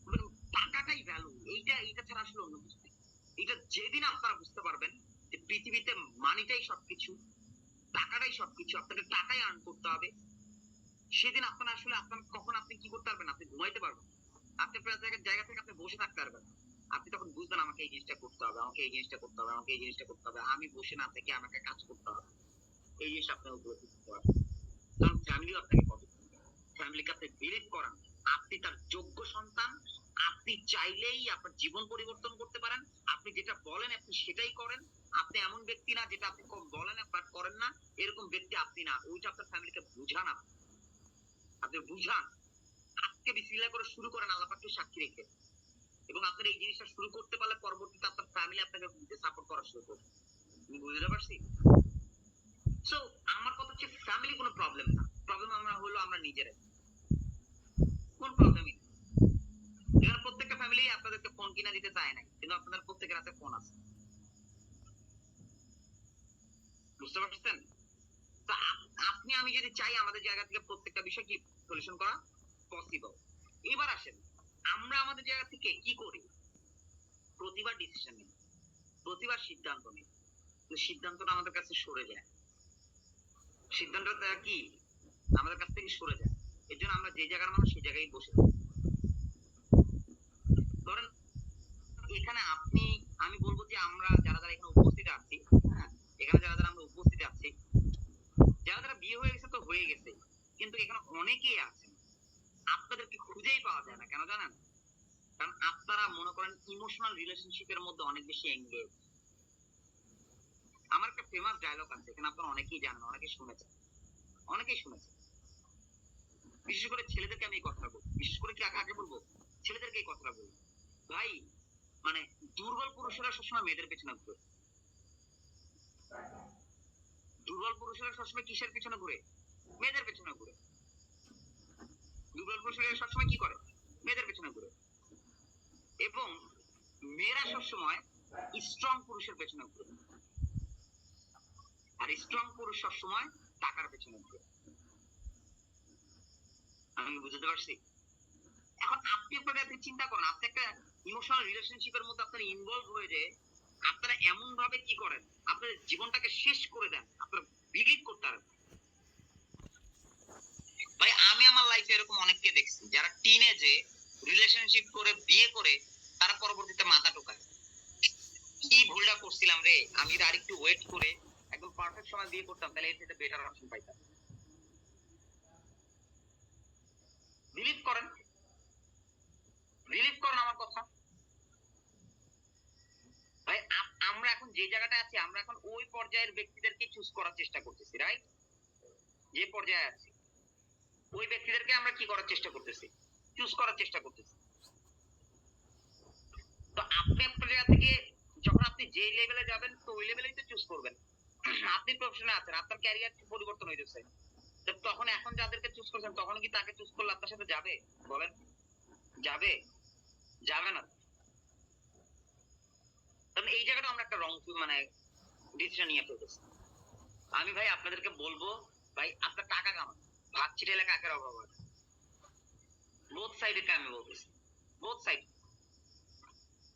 মানে টাকাটাই ভ্যালু, এইটা ছাড়া আসলে অন্য কিছু নেই। এটা যেদিন আপনারা বুঝতে পারবেন যে পৃথিবীতে মানিটাই সবকিছু, টাকাটাই সবকিছু, আপনাকে টাকাই আর্ন করতে হবে, সেদিন আপনারা আসলে আপনার কখন আপনি কি করতে পারবেন, আপনি ঘুমাইতে পারবেন, আপনি আপনার জায়গা থেকে আপনি বসে থাকতে পারবেন। আপনি তখন বুঝবেন আমাকে এই জিনিসটা করতে হবে, আমাকে এই জিনিসটা করতে হবে, আমাকে এই জিনিসটা করতে হবে, আমি বসে না থেকে আমাকে কাজ করতে হবে। এই জিনিস আপনার উপলব্ধি করতে পারবেন। কারণ ফ্যামিলিও আপনাকে পছন্দ করে, ফ্যামিলিকে আপনি বিলিভ করান আপনি তার যোগ্য সন্তান, আপনি চাইলেই আপনার জীবন পরিবর্তন করতে পারেন, আপনি যেটা বলেন আপনি সেটাই করেন, আপনি এমন ব্যক্তি না যেটা আপনি কম বলেন বাট করেন না, এরকম ব্যক্তি আপনি না। ওইটা আপনার ফ্যামিলিকে বুঝান, আপনি বুঝান। আজকে বিসমিল্লাহ করে শুরু করেন আল্লাহ পাককে সাক্ষী রেখে, এবং আপনার এই জিনিসটা শুরু করতে পারলে পরবর্তীতে আপনার ফ্যামিলি আপনাকে সাপোর্ট করা শুরু করবে। আমি বুঝতে পারছি। সো আমার কথা হচ্ছে ফ্যামিলি কোনো প্রবলেম না, প্রবলেম আমরা হলো আমরা নিজেরাই। কোন প্রবলেমই নেই। এখানে প্রত্যেকটা ফ্যামিলি আপনাদেরকে ফোন কিনা দিতে চায় না, কিন্তু আপনাদের প্রত্যেকের হাতে ফোন আছে। বুঝতে পারছেন? তা আপনি আমি যদি চাই আমাদের জায়গা থেকে প্রত্যেকটা বিষয় কি সলিউশন করা পসিবল। এবার আসেন আমরা আমাদের জায়গা থেকে কি করি, প্রতিবার ডিসিশন নিই, প্রতিবার সিদ্ধান্ত নিই, সিদ্ধান্তটা আমাদের কাছে সরে যায়, সিদ্ধান্তটা কি আমাদের কাছ থেকে সরে যায়। এর জন্য আমরা যে জায়গার মানুষ সেই জায়গায় বসে থাকি। ধরেন এখানে আপনি, আমি বলবো যে আমরা যারা যারা এখানে উপস্থিত আছি, হ্যাঁ, এখানে যারা যারা আমরা উপস্থিত আছি, যারা যারা বিয়ে হয়ে গেছে তো হয়ে গেছে, কিন্তু এখানে অনেকেই আছেন আপনাদেরকে খুঁজেই পাওয়া যায় না। কেন জানেন? কারণ আপনারা মনে করেন ইমোশনাল রিলেশনশিপের মধ্যে অনেক বেশি এঙ্গেজ। আমার একটা ফেমাস ডায়লগ আছে, এখানে আপনারা অনেকেই জানেন, অনেকেই শুনেছেন, অনেকেই শুনেছেন। বিশেষ করে ছেলেদেরকে আমি এই কথাটা বলবো, বিশেষ করে কি কাকে বলবো, ছেলেদেরকে এই কথাটা বলবো। ভাই মানে দুর্বল পুরুষেরা সবসময় মেয়েদের পেছনে ঘুরে। দুর্বল পুরুষেরা সবসময় কিসের পেছনে ঘুরে? মেয়েদের পেছনে ঘুরে। দুর্বল পুরুষেরা সবসময় কি করে? মেয়েদের পেছনে ঘুরে। এবং মেয়েরা সবসময় স্ট্রং পুরুষের পেছনে ঘুরে, আর স্ট্রং পুরুষ সবসময় টাকার পেছনে ঘুরে। আমি বুঝতে পারছি? এখন আপনি আপনাদের চিন্তা করেন, আপনি একটা ইমোশনাল রিলেশনশিপের মধ্যে আপনারা ইনভলভ হয়ে যে আপনারা এমন ভাবে কি করেন, আপনাদের জীবনটাকে শেষ করে দেন। আপনারা বিলিভ করতে পারেন ভাই, আমি আমার লাইফে এরকম অনেককে দেখছি যারা টিনেজে রিলেশনশিপ করে বিয়ে করে তারা পরবর্তীতে মাথা টোকায়, কি ভুলটা করছিলাম রে, আমি যদি আরেকটু ওয়েট করে একদম পারফেক্ট সময় বিয়ে করতাম তাহলে এর থেকে বেটার অপশন পাইতাম। বিলিভ করেন, বিলিভ করেন আমার কথা ভাই। আমরা এখন যে জায়গাটা আছি, আমরা এখন ওই পর্যায়ের ব্যক্তিদেরকে চুজ করার চেষ্টা করতেছি, রাইট? যে পর্যায়ে আছি ওই ব্যক্তিদেরকে আমরা কি করার চেষ্টা করতেছি? চুজ করার চেষ্টা করতেছি। তো আপনি আপনার জায়গা থেকে যখন আপনি যে লেভেলে যাবেন তো ওই লেভেলেই তো চুজ করবেন। আপনি প্রফেশনে আছেন, আপনার ক্যারিয়ার পরিবর্তন হয়ে যাচ্ছে, তখন এখন যাদেরকে চুজ করছেন তখন কি তাকে চুজ করলে আপনার সাথে যাবে? বলেন যাবে? যাবে না। কারণ এই জায়গাটা আমরা একটা রং মানে ডিসিশন নিয়ে ফেলতেছি। আমি ভাই আপনাদেরকে বলবো ভাই, আপনার টাকা কামান, ভাত ছিটাইলে কাকের অভাব হয়? বোথ সাইডে আমি বলতেছি, বোথ সাইড।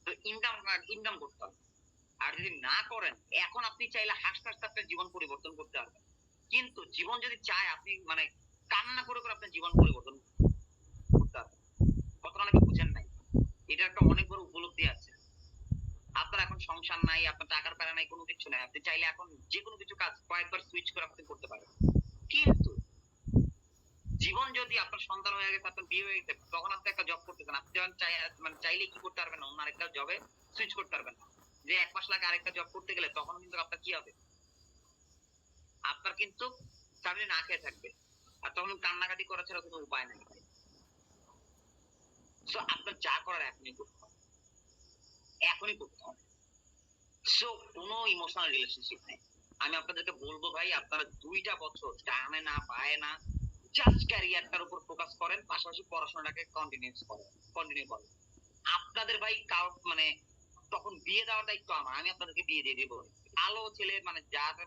তো ইনকাম ইনকাম করতে হবে। আর যদি না করেন, এখন আপনি চাইলে হাসতে হাসতে আপনার জীবন পরিবর্তন করতে পারবেন, কিন্তু জীবন যদি চায় আপনি মানে কান্না করে করে আপনার জীবন পরিবর্তন করতে পারবেন। কথাটা অনেকে বুঝেন নাই, এটা একটা অনেক বড় উপলব্ধি আছে। আপনার এখন সংসার নাই, আপনার টাকার প্যারা নাই, কোনো কিছু নাই, আপনি চাইলে এখন যে কোনো কিছু কাজ কয়েকবার সুইচ করে আপনি করতে পারেন। কিন্তু জীবন যদি আপনার সন্তান হয়ে গেছে, আপনার বিয়ে হয়ে গেছে, তখন আপনি একটা জব করতেছেন, আপনি যখন মানে চাইলে কি করতে পারবেন না, অন্য আরেকটা জবে সুইচ করতে পারবেন না। যে 1 মাস লাগে আরেকটা জব করতে গেলে তখন কিন্তু আপনার কি হবে? আপনার কিন্তু ফ্যামিলি না খেয়ে থাকবে, আর তখন কান্নাকাটি করা ছাড়া কোনো উপায় নাই। সো আপনার যা করার এখনই করতে হবে, এখনই করতে হবে। সো কোনো ইমোশনাল রিলেশনশিপ নেই। আমি আপনাদেরকে বলবো ভাই, আপনারা 2টা বছর ডানে না পায় না জাস্ট ক্যারিয়ারটার উপর ফোকাস করেন, পাশাপাশি পড়াশোনাটাকে কন্টিনিউ করেন। আপনাদের ভাই কাউ মানে তখন বিয়ে দেওয়ার দায়িত্ব আমার, আমি আপনাদেরকে বিয়ে দিয়ে দিব। ভালো ছেলে মানে যারা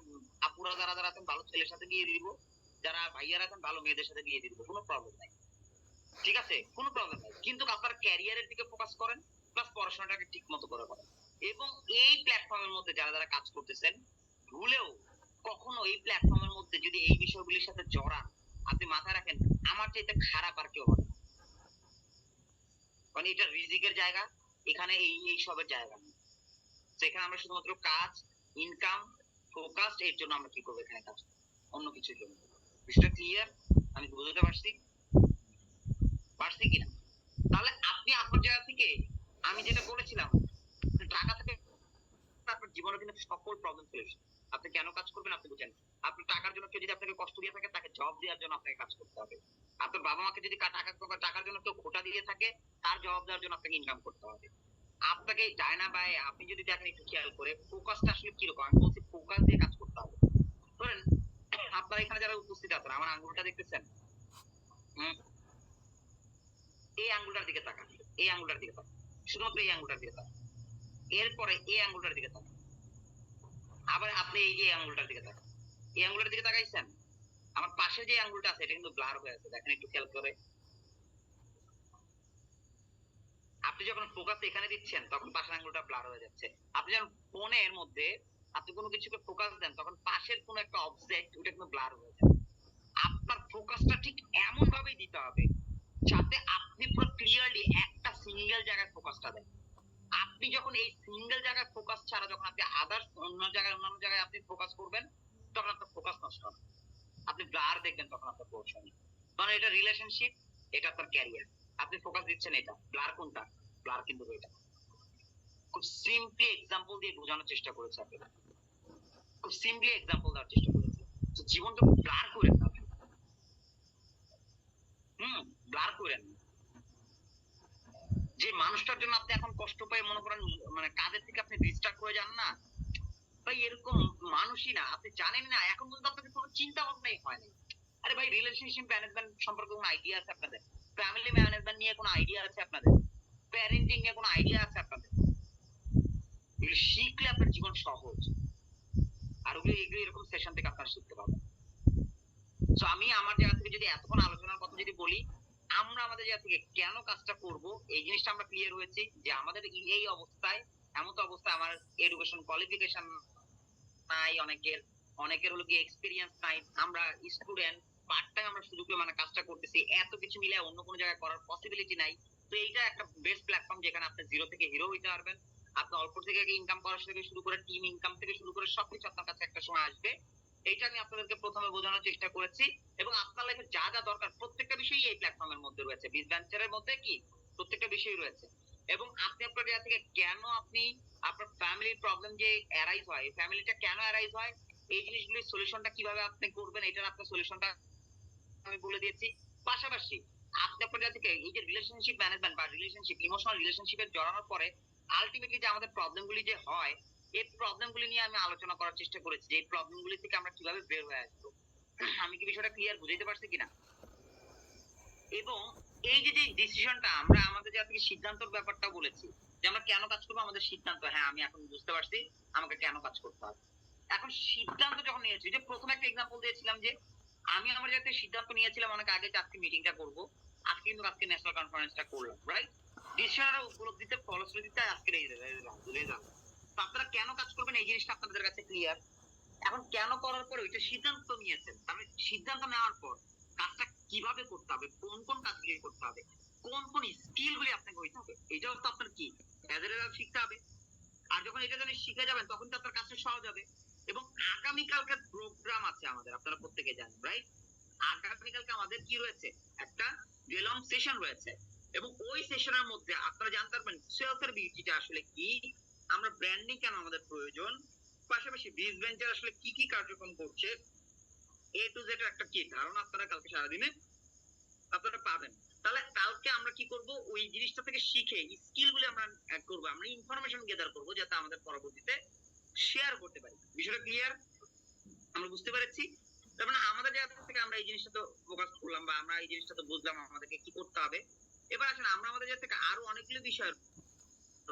আপুরা যারা যারা আছেন ভালো ছেলের সাথে বিয়ে দিব, যারা ভাইয়ারা আছেন ভালো মেয়েদের সাথে বিয়ে দিব, কোনো প্রবলেম নাই, ঠিক আছে? কোনো প্রবলেম নাই। কিন্তু আপনারা ক্যারিয়ারের দিকে ফোকাস করেন, প্লাস পড়াশোনাটাকে ঠিক মতো করে করেন। এবং এই প্ল্যাটফর্মের মধ্যে যারা যারা কাজ করতেছেন, ভুলেও কখনো এই প্ল্যাটফর্মের মধ্যে যদি এই বিষয়গুলির সাথে জড়ান, আপনি মাথায় রাখেন আমার চাইতে খারাপ আর কেউ হবে না। মানে এটা রিজিকের জায়গা, এখানে এই এই সবের জায়গা নেই। সেখানে আমরা শুধুমাত্র কাজ, ইনকাম, ফোকাস, এর জন্য আমরা কি করবো এখানে কাজ, অন্য কিছুর জন্য। বিষয়টা ক্লিয়ার? আমি বুঝতে পারছি? পারছি কিনা? তাহলে আপনি আপনার জায়গা থেকে আমি যেটা বলেছিলাম, টাকা থেকে আপনার জীবনে কিন্তু সকল প্রবলেম সলিউশন। আপনি কেন কাজ করবেন আপনি বুঝেন। আপনার টাকার জন্য কেউ যদি আপনাকে কষ্ট দিয়ে থাকে তাকে জবাব দেওয়ার জন্য আপনাকে কাজ করতে হবে। আপনার বাবা মাকে যদি টাকার জন্য কেউ খোটা দিয়ে থাকে তার জবাব দেওয়ার জন্য আপনাকে ইনকাম করতে হবে। আপনাকে ডায়না বাই আপনি যদি দেখেন একটু খেয়াল করে ফোকাসটা আসলে কিরকম, আমি বলছি ফোকাস দিয়ে কাজ করতে হবে। ধরেন আপনারা এখানে যারা উপস্থিত আছেন, আমার আঙ্গুলটা দেখতেছেন, এই আঙ্গুলটার দিকে তাকান, এই আঙ্গুলটার দিকে তাকান, শুধুমাত্র এই আঙ্গুলটার দিকে তাকান, এরপরে এই আঙ্গুলটার দিকে তাকান, আবার আপনি এই যে আঙ্গুলটার দিকে তাকান, এই আঙ্গুলটার দিকে তাকাইছেন, আমার পাশে যে আঙ্গুলটা আছে এটা কিন্তু ব্লার হয়ে আছে, দেখেন একটু খেয়াল করে। আপনি যখন ফোকাস এখানে দিচ্ছেন তখন পাশের আঙ্গুলটা ব্লার হয়ে যাচ্ছে। আপনি যখন ফোনের মধ্যে আপনি কোনো কিছুকে ফোকাস দেন তখন পাশের কোনো একটা অবজেক্ট ওটা কিন্তু ব্লার হয়ে যায়। আপনার ফোকাসটা ঠিক এমন ভাবেই দিতে হবে যাতে আপনি পুরো ক্লিয়ারলি একটা সিঙ্গেল জায়গায় ফোকাসটা দেন। আপনি যখন এই সিঙ্গেল জায়গায় ফোকাস ছাড়া যখন আপনি আদার্স অন্যান্য জায়গায় আপনি ফোকাস করবেন তখন আপনার ফোকাস নষ্ট হবে, আপনি ব্লার দেখবেন তখন আপনার পৌঁছানি। কারণ এটা রিলেশনশিপ, এটা আপনার ক্যারিয়ার, আপনি ফোকাস দিচ্ছেন এটা, ব্লার কোনটা? ব্লার কিন্তু এটা। খুব সিম্পলি এক্সাম্পল দিয়ে বোঝানোর চেষ্টা করেছে আপনাকে, খুব সিম্পলি এক্সাম্পল দেওয়ার চেষ্টা করেছে। তো জীবনটা ব্লার করে না। করেন না। যে মানুষটার জন্য আপনি এখন কষ্ট পাই মনে করেন, মানে কাজের থেকে আপনি ডিস্ট্রাক্ট হয়ে যান না ভাই, এরকম মানুষই না। আপনি জানেন না এখন পর্যন্ত আপনাদের কোনো চিন্তা ভাবনাই হয়নি। আরে ভাই, রিলেশনশিপ ম্যানেজমেন্ট সম্পর্কে কোনো আইডিয়া আছে আপনাদের? ফ্যামিলি ম্যানেজমেন্ট নিয়ে কোনো আইডিয়া আছে আপনাদের? প্যারেন্টিং নিয়ে কোনো আইডিয়া আছে আপনাদের? এগুলো শিখলে আপনার জীবন সহজ। আর এগুলো এরকম সেশন থেকে আপনারা শিখতে পারবেন। তো আমি আমার জায়গা থেকে যদি এতক্ষণ আলোচনার কথা যদি বলি, আমরা আমাদের জায়গা থেকে কেন কাজটা করব এই জিনিসটা আমরা ক্লিয়ার হয়েছি যে আমাদের এই অবস্থায়, এমত অবস্থায় আমার এডুকেশন কোয়ালিফিকেশন নাই, অনেকের হলো কি এক্সপেরিয়েন্স নাই, আমরা স্টুডেন্ট, পার্ট টাইম আমরা শুধু মানে কাজটা করতেছি, এত কিছু মিলে অন্য কোনো জায়গায় করার পসিবিলিটি নাই। তো এইটা একটা বেস্ট প্ল্যাটফর্ম যেখানে আপনি জিরো থেকে হিরো হইতে পারবেন। আপনি অল্প থেকে ইনকাম করার থেকে শুরু করে টিম ইনকাম থেকে শুরু করে সবকিছু আপনার কাছে একটা সময় আসবে। এইটা আমি আপনাদেরকে প্রথমে বোঝানোর চেষ্টা করেছি এবং আপনার লাইফে যা যা দরকার প্রত্যেকটা বিষয়ই এই প্ল্যাটফর্মের মধ্যে রয়েছে, বিজ ভেঞ্চারের মধ্যে কি প্রত্যেকটা বিষয় রয়েছে। এবং আপনি আপনার জায়গা থেকে কেন আপনি আপনার ফ্যামিলির প্রবলেম যে অ্যারাইজ হয়, ফ্যামিলিটা কেন অ্যারাইজ হয়, এই জিনিসগুলির সলিউশনটা কিভাবে আপনি করবেন, এটার আপনার সলিউশনটা আমি বলে দিয়েছি। পাশাপাশি আপনি আপনার জায়গা থেকে এই যে রিলেশনশিপ ম্যানেজমেন্ট বা রিলেশনশিপ, ইমোশনাল রিলেশনশিপে জড়ানোর পরে আলটিমেটলি যে আমাদের প্রবলেমগুলি যে হয়, এই প্রবলেমগুলি নিয়ে আমি আলোচনা করার চেষ্টা করেছি যে এই প্রবলেমগুলি থেকে আমরা কিভাবে বের হয়ে আসবো। আমি কি বিষয়টা ক্লিয়ার বুঝাইতে পারছি কিনা? এবং এই যে ডিসিশনটা আমরা আমাদের জায়গা থেকে সিদ্ধান্তর ব্যাপারটা বলেছি যে আমরা কেন কাজ করবো, আমাদের সিদ্ধান্ত, হ্যাঁ আমি এখন বুঝতে পারছি আমাকে কেন কাজ করতে হবে। এখন সিদ্ধান্ত যখন নিয়েছি, যে প্রথমে একটা এক্সাম্পল দিয়েছিলাম যে আমি আমার জায়গা থেকে সিদ্ধান্ত নিয়েছিলাম অনেক আগে যে আজকে মিটিংটা করবো, আজকে কিন্তু আজকে ন্যাশনাল কনফারেন্সটা করলাম, রাইট? ডিসিশনের উপলব্ধিতে ফলশ্রুতিতে আজকের এই রেজাল্ট। তো আপনারা কেন কাজ করবেন এই জিনিসটা আপনাদের কাছে ক্লিয়ার। এখন কেন করার পর ওইটা সিদ্ধান্ত নিয়েছেন, তাহলে সিদ্ধান্ত নেওয়ার পর কাজটা কিভাবে করতে হবে, কোন কোন কাজগুলি করতে হবে, কোন কোন স্কিল গুলি আপনাকে হইতে হবে, এটাও তো আপনার কি অ্যাজ এ রেজাল্ট শিখতে হবে। আর যখন এটা জানি শিখে যাবেন তখন তো আপনার কাজটা সহজ হবে। এবং আগামীকালকে প্রোগ্রাম আছে আমাদের, আপনারা প্রত্যেকে জানেন, রাইট? আগামীকালকে আমাদের কি রয়েছে, একটা লং সেশন রয়েছে এবং ওই সেশনের মধ্যে আপনারা জানতে পারবেন সেলস এর বিউটিটা আসলে কি, আমরা ব্র্যান্ডিং কেন আমাদের প্রয়োজন, পাশাপাশি বিজ ভেঞ্চার আসলে কি কি কার্যক্রম করছে, এ টু জেড একটা কি ধারণা আপনারা কালকে সারাদিনে আপনারা পাবেন। তাহলে কালকে আমরা কি করব, ওই জিনিসটা থেকে শিখে স্কিল গুলো আমরা করব, আমরা ইনফরমেশন গেদার করব যাতে আমাদের পরবর্তীতে শেয়ার করতে পারি। বিষয়টা ক্লিয়ার? আমরা বুঝতে পেরেছি। তার মানে আমাদের জায়গা থেকে আমরা এই জিনিসটা তো ফোকাস করলাম বা আমরা এই জিনিসটা তো বুঝলাম আমাদেরকে কি করতে হবে। এবার আসেন আমরা আমাদের জায়গা থেকে আরো অনেকগুলো বিষয়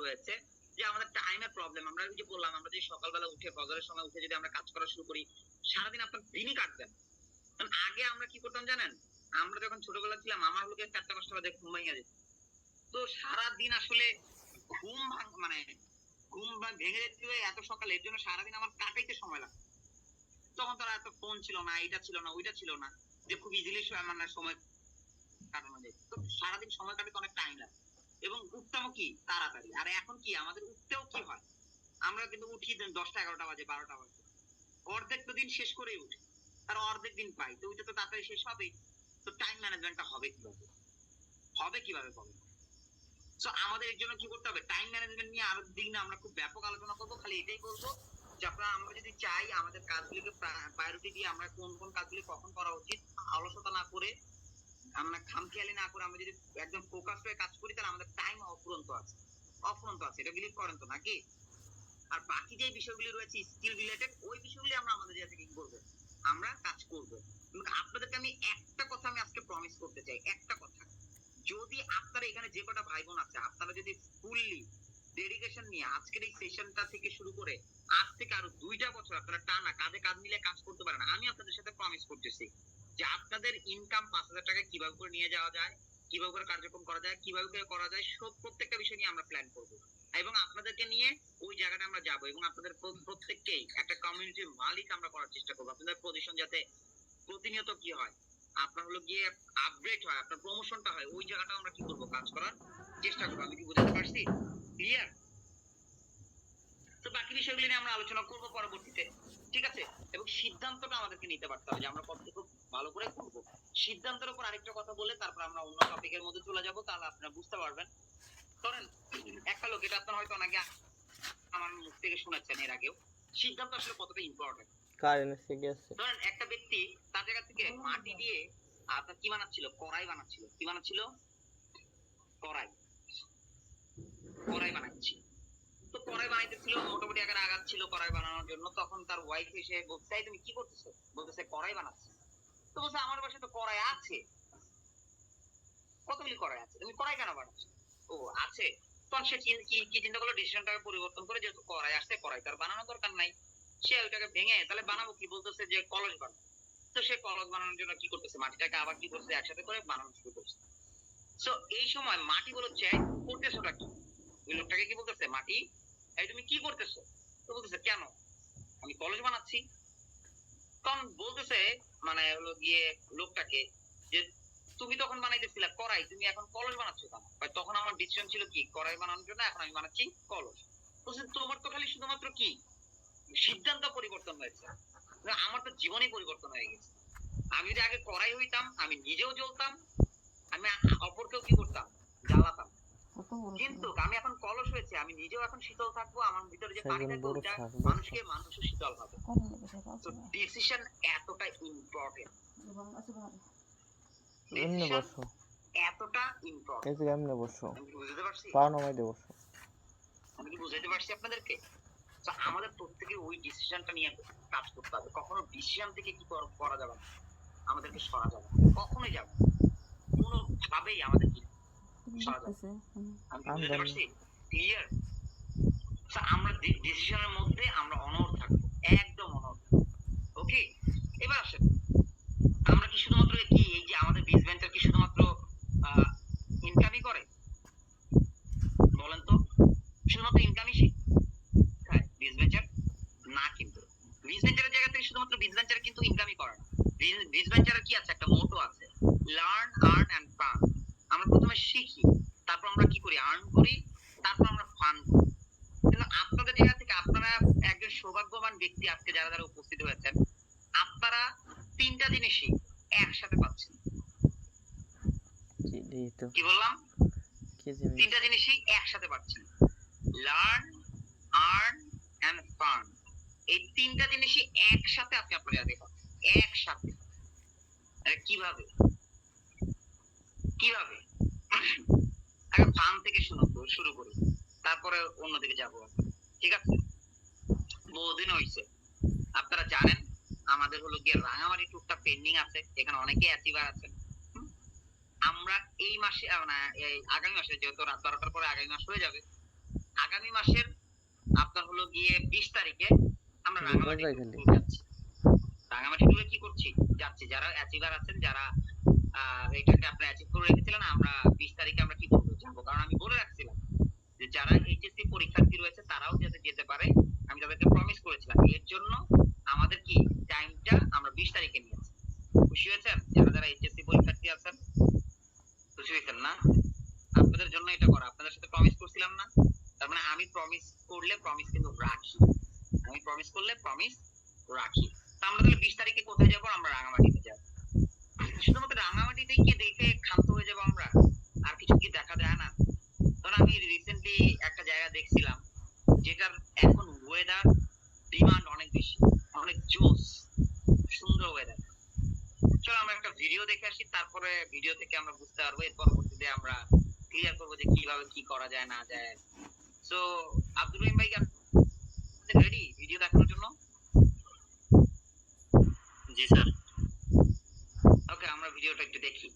রয়েছে যে আমাদের টাইমের প্রবলেম। আমরা যে বললাম আমরা যে সকালবেলা উঠে ফজরের সময় উঠে যদি আমরা কাজ করা শুরু করি, সারাদিন আপনার দিনই কাটবেন। কারণ আগে আমরা কি করতাম জানেন, আমরা যখন ছোটবেলা ছিলাম আমার লোকের 4টা-5টা বাজে ঘুম ভেঙে যেত। তো সারাদিন আসলে মানে ঘুম ভেঙে যেত এত সকালে, এর জন্য সারাদিন আমার কাটাইতে সময় লাগতো। তখন তারা এত ফোন ছিল না, এটা ছিল না, ওইটা ছিল না, যে খুব ইজিলি মানে সময় কাটানো যায়। তো সারাদিন সময় কাটাতে অনেক টাইম লাগে এবং উঠতামও কি তাড়াতাড়ি। আর এখন কি আমাদের উঠতেও কি হয়, আমরা কিন্তু উঠি 10টা-11টা বাজে, 12টা বাজে, অর্ধেক তো দিন শেষ করেই উঠি, তার অর্ধেক দিন পাই, তো ওইটা তো তাড়াতাড়ি শেষ হবেই। তো টাইম ম্যানেজমেন্টটা হবে কিভাবে, বলেন? সো আমাদের এর জন্য কি করতে হবে, টাইম ম্যানেজমেন্ট নিয়ে আরো দিন আমরা খুব ব্যাপক আলোচনা করবো। খালি এটাই করবো যে আমরা যদি চাই আমাদের কাজগুলিকে প্রায়োরিটি দিয়ে আমরা কোন কোন কাজগুলি কখন করা উচিত, অলসতা না করে, আমরা খামখেয়ালি না করে, আমরা যদি একদম ফোকাস হয়ে কাজ করি তাহলে আমাদের টাইম অফুরন্ত আছে, এটা বিলিভ করেন তো নাকি? আর বাকি যে বিষয়গুলি রয়েছে স্কিল রিলেটেড, ওই বিষয়গুলি আমরা আমাদের জায়গা থেকে কি করবো, আমরা কাজ করবো। আপনাদেরকে আমি একটা কথা আমি আজকে প্রমিস করতে চাই, একটা কথা, যদি আপনারা এখানে যে কটা ভাই বোন আছে আপনারা যদি ফুললি ডেডিকেশন নিয়ে আজকের এই সেশনটা থেকে শুরু করে আজ থেকে আরো 2টা বছর আপনারা টানা কাঁধে কাঁধ মিলে কাজ করতে পারেন, আমি আপনাদের সাথে প্রমিস করতেছি যে আপনাদের ইনকাম 5,000 টাকা কিভাবে করে নিয়ে যাওয়া যায়, কিভাবে করে কার্যক্রম করা যায়, কিভাবে করে করা যায়, সব প্রত্যেকটা বিষয় নিয়ে আমরা প্ল্যান করবো এবং আপনাদেরকে নিয়ে ওই জায়গাটা আমরা যাবো এবং আপনাদের প্রত্যেককেই একটা কমিউনিটির মালিক আমরা করার চেষ্টা করবো। আপনাদের পজিশন যাতে প্রতিনিয়ত কি হয়, আপনার হলো গিয়ে আপগ্রেড হয়, আপনার প্রমোশনটা হয়, ওই জায়গাটা আমরা কি করবো, কাজ করার চেষ্টা করবো। আমি কি বুঝাতে পারছি? ক্লিয়ার? তো বাকি বিষয়গুলি নিয়ে আমরা আলোচনা করবো পরবর্তীতে, ঠিক আছে? এবং সিদ্ধান্তটা আমাদেরকে নিতে পারতে হবে যে আমরা কতটুকু ভালো করে করবো। সিদ্ধান্তের উপর আরেকটা কথা বলে তারপর আমরা অন্য টপিকের মধ্যে চলে যাবো, তাহলে আপনারা বুঝতে পারবেন। ধরেন একটা লোক, এটা আপনার হয়তো অনেকে আমার মুখ থেকে শুনেছেন এর আগেও, সিদ্ধান্ত আসলে কতটা ইম্পর্টেন্ট। কারেন্ট এসে গেছে। ধরেন একটা ব্যক্তি তার জায়গা থেকে মাটি দিয়ে আপনার কি বানাচ্ছিল? কড়াই বানাচ্ছিল। কি বানাচ্ছিল? কড়াই। কড়াই বানাচ্ছিল। তো কড়াই বানাইতেছিল, মোটামুটি আকারে আগাচ্ছিল কড়াই বানানোর জন্য। তখন তার ওয়াইফ এসে বলছে, "এই তুমি কি করতেছো?" বলতেছে, "কড়াই বানাচ্ছি।" তো বলছে, "আমার বাসায় তো কড়াই আছে। কতগুলি কড়াই আছে, তুমি কড়াই কেন বানাচ্ছো?" ও আছে। তখন সে কি চিন্তা করলো, ডিসিশনটাকে পরিবর্তন করে, যেহেতু কড়াই আসছে, কড়াই তার বানানোর দরকার নাই। সে ওইটাকে ভেঙে তাহলে বানাবো কি, বলতেছে যে কলস বানাবো। তো সে কলস বানানোর জন্য কি করতেছে, মাটিটাকে আবার কি করছে, একসাথে করে বানানো শুরু করছে। তো এই সময় মাটি বলছে, করতেছোটা কি? ওই লোকটাকে কি বলতেছে, মাটি, এই তুমি কি করতেছো? তো বলতেছে, কেন? আমি কলস বানাচ্ছি। তখন বলতেছে, মানে হলো গিয়ে লোকটাকে, যে তুমি তখন বানাইতেছিলা কড়াই, তুমি এখন কলস বানাচ্ছ কেন? তখন আমার ডিসিশন ছিল কি, কড়াই বানানোর জন্য, এখন আমি বানাচ্ছি কলস। বলছে, তোমার তো খালি শুধুমাত্র কি সিদ্ধান্ত পরিবর্তন হয়েছে, আমার তো জীবনই পরিবর্তন হয়ে গেছে। আমি যদি আগে কড়াই হইতাম, আমি নিজেও জ্বলতাম, আমি অপরকেও কি করতাম, জ্বালাতাম। কিন্তু আমি এখন কলস হয়েছে, আমি নিজেও এখন শীতল থাকবো, আমার ভিতরে যে পানি থাকবে ওটা মানুষকে, মানুষও শীতল হবে। তো ডিসিশন এতটা ইম্পর্টেন্ট, এমনি ডিসিশন বসো, এতটা এই ইম্পর্টেন্ট। যে এমনি বসো, আমি কি বুঝাতে পারছি? পা নামাই দিয়ে বসো। আমি কি বুঝাতে পারছি আপনাদেরকে? তো আমাদের প্রত্যেকে ওই ডিসিশনটা নিয়ে কাজ করতে হবে। কখনো ডিসিশন থেকে কি করা যাবে না, আমাদেরকে সরা যাবে না, কখনোই যাবে না, কোনোভাবেই আমাদের কি সরা যাবে না। আমি কি বুঝাতে পারছি? ক্লিয়ার? আমরা ডিসিশনের মধ্যে আমরা অনড় থাকবো, একদম অনড়। ওকে, এবার আসেন, আমরা কি শুধুমাত্র কি এই যে আমাদের বিজ ভেঞ্চার কি শুধুমাত্র ইনকামই করে? বলেন তো, শুধুমাত্র ইনকামই শিখায় বিজ ভেঞ্চার? না, কিন্তু বিজ ভেঞ্চারের জায়গা থেকে শুধুমাত্র বিজ ভেঞ্চার কিন্তু ইনকামই করে না। বিজ ভেঞ্চারের কি আছে, একটা মোটো আছে, লার্ন, আর্ন এন্ড ফান। আমরা প্রথমে শিখি, তারপর আমরা কি করি, আর্ন করি, তারপর আমরা ফান করি। কিন্তু আপনাদের জায়গা থেকে আপনারা একজন সৌভাগ্যবান ব্যক্তি, আজকে যারা যারা উপস্থিত হয়েছেন, আপনারা তিনটা জিনিসই একসাথে পাচ্ছেন। কি বললাম? তিনটা জিনিসই একসাথে পাচ্ছেন, লার্ন, আর্ন এন্ড ফান। এই তিনটা জিনিসই একসাথে আপনি আপনার জায়গায় পাচ্ছেন, একসাথে। কিভাবে কিভাবে আগে ফান থেকে শুরু করি, তারপরে অন্যদিকে যাবো। ঠিক আছে? বহুদিন হয়েছে, আপনারা জানেন আমাদের হলো গিয়ে রাঙামাটি ট্যুরটা পেন্ডিং আছে, এখানে অনেকে অ্যাচিভার আছেন। আমরা এই মাসে, এই আগামী মাসে, যেহেতু রাত 12টার পরে আগামী মাস হয়ে যাবে, আগামী মাসের আপনার হলো গিয়ে 20 তারিখে আমরা রাঙামাটি ট্যুর যাচ্ছি। রাঙামাটি ট্যুরে কি করছি, যাচ্ছি, যারা অ্যাচিভার আছেন, যারা এটাকে আপনি অ্যাচিভ করে রেখেছিলেন, আমরা 20 তারিখে আমরা কি করবো, যাবো। কারণ আমি বলে রাখছিলাম যে যারা এইচএসসি পরীক্ষার্থী রয়েছে তারাও যাতে যেতে পারে, আমি তাদেরকে প্রমিস করেছিলাম। এর জন্য আমাদের কি টাইমটা আমরা 20 তারিখে নিয়েছি। খুশি হয়েছেন যারা যারা এইচএসসি পরীক্ষার্থী আছেন? খুশি হয়েছেন না? আপনাদের জন্য এটা করা, আপনাদের সাথে প্রমিস করছিলাম না? তার মানে আমি প্রমিস করলে প্রমিস কিন্তু রাখি, আমি প্রমিস করলে প্রমিস রাখি। তা আমরা তাহলে 20 তারিখে কোথায় যাবো? আমরা রাঙামাটিতে যাবো। শুধুমাত্র রাঙামাটিতেই কি দেখে ক্ষান্ত হয়ে যাবো আমরা? আর কিছু কি দেখা যায় না? ধরুন আমি রিসেন্টলি একটা জায়গা দেখছিলাম, যেটার এখন ওয়েদার ডিমান্ড অনেক বেশি, অনেক জোস, সুন্দর ওয়েদার। চলো আমরা একটা ভিডিও দেখে আসি, তারপরে ভিডিও থেকে আমরা বুঝতে পারবো, এর পরবর্তীতে আমরা ক্লিয়ার করবো যে কিভাবে কি করা যায় না যায়। সো আব্দুর রহিম ভাই, রেডি ভিডিও দেখানোর জন্য? জি স্যার। ওকে, আমরা ভিডিওটা একটু দেখি।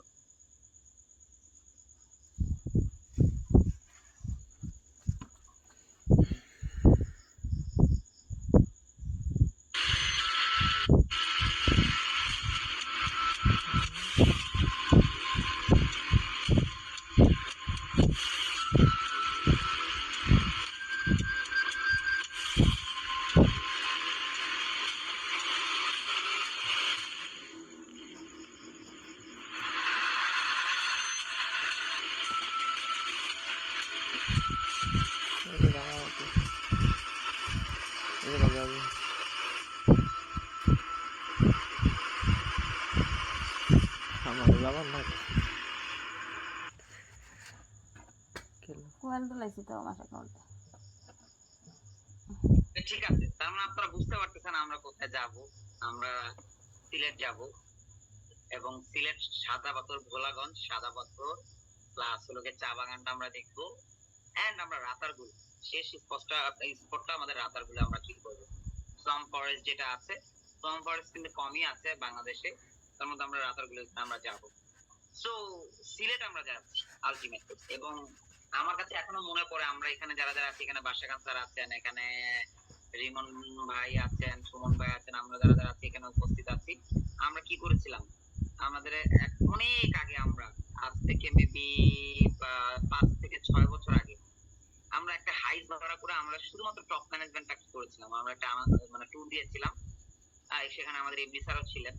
ঠিক আছে, তার মানে আপনারা বুঝতে পারতেছেন আমরা কোথায় যাব। আমরা সিলেট যাব। এবং সিলেট সাদা পাথর, ভোলাগঞ্জ সাদা পাথর প্লাস হলো গিয়ে চা বাগানটা আমরা দেখবো। এন্ড আমরা রাতারগুল শেষ স্পটটা আমাদের রাতারগুলে আমরা কি করবো, সোয়াম ফরেস্ট যেটা আছে, সোয়াম ফরেস্ট কিন্তু কমই আছে বাংলাদেশে, তার মধ্যে আমরা রাতারগুলে আমরা যাব। সো সিলেট আমরা যাচ্ছি আলটিমেটলি। এবং আমার কাছে এখনো মনে পড়ে আমরা এখানে যারা যারা আছি, এখানে বাসাকান স্যার আছেন, এখানে রিমন ভাই আছেন, সুমন ভাই আছেন, আমরা যারা যারা আছি এখানে উপস্থিত আছি, আমরা কি করেছিলাম আমাদের অনেক আগে, আমরা আজ থেকে মেবি 5 থেকে 6 বছর আগে আমরা একটা হাইস ভাড়া করে আমরা শুধুমাত্র টপ ম্যানেজমেন্টটা করেছিলাম। আমরা একটা মানে ট্যুর দিয়েছিলাম, সেখানে আমাদের এমডি স্যারও ছিলেন।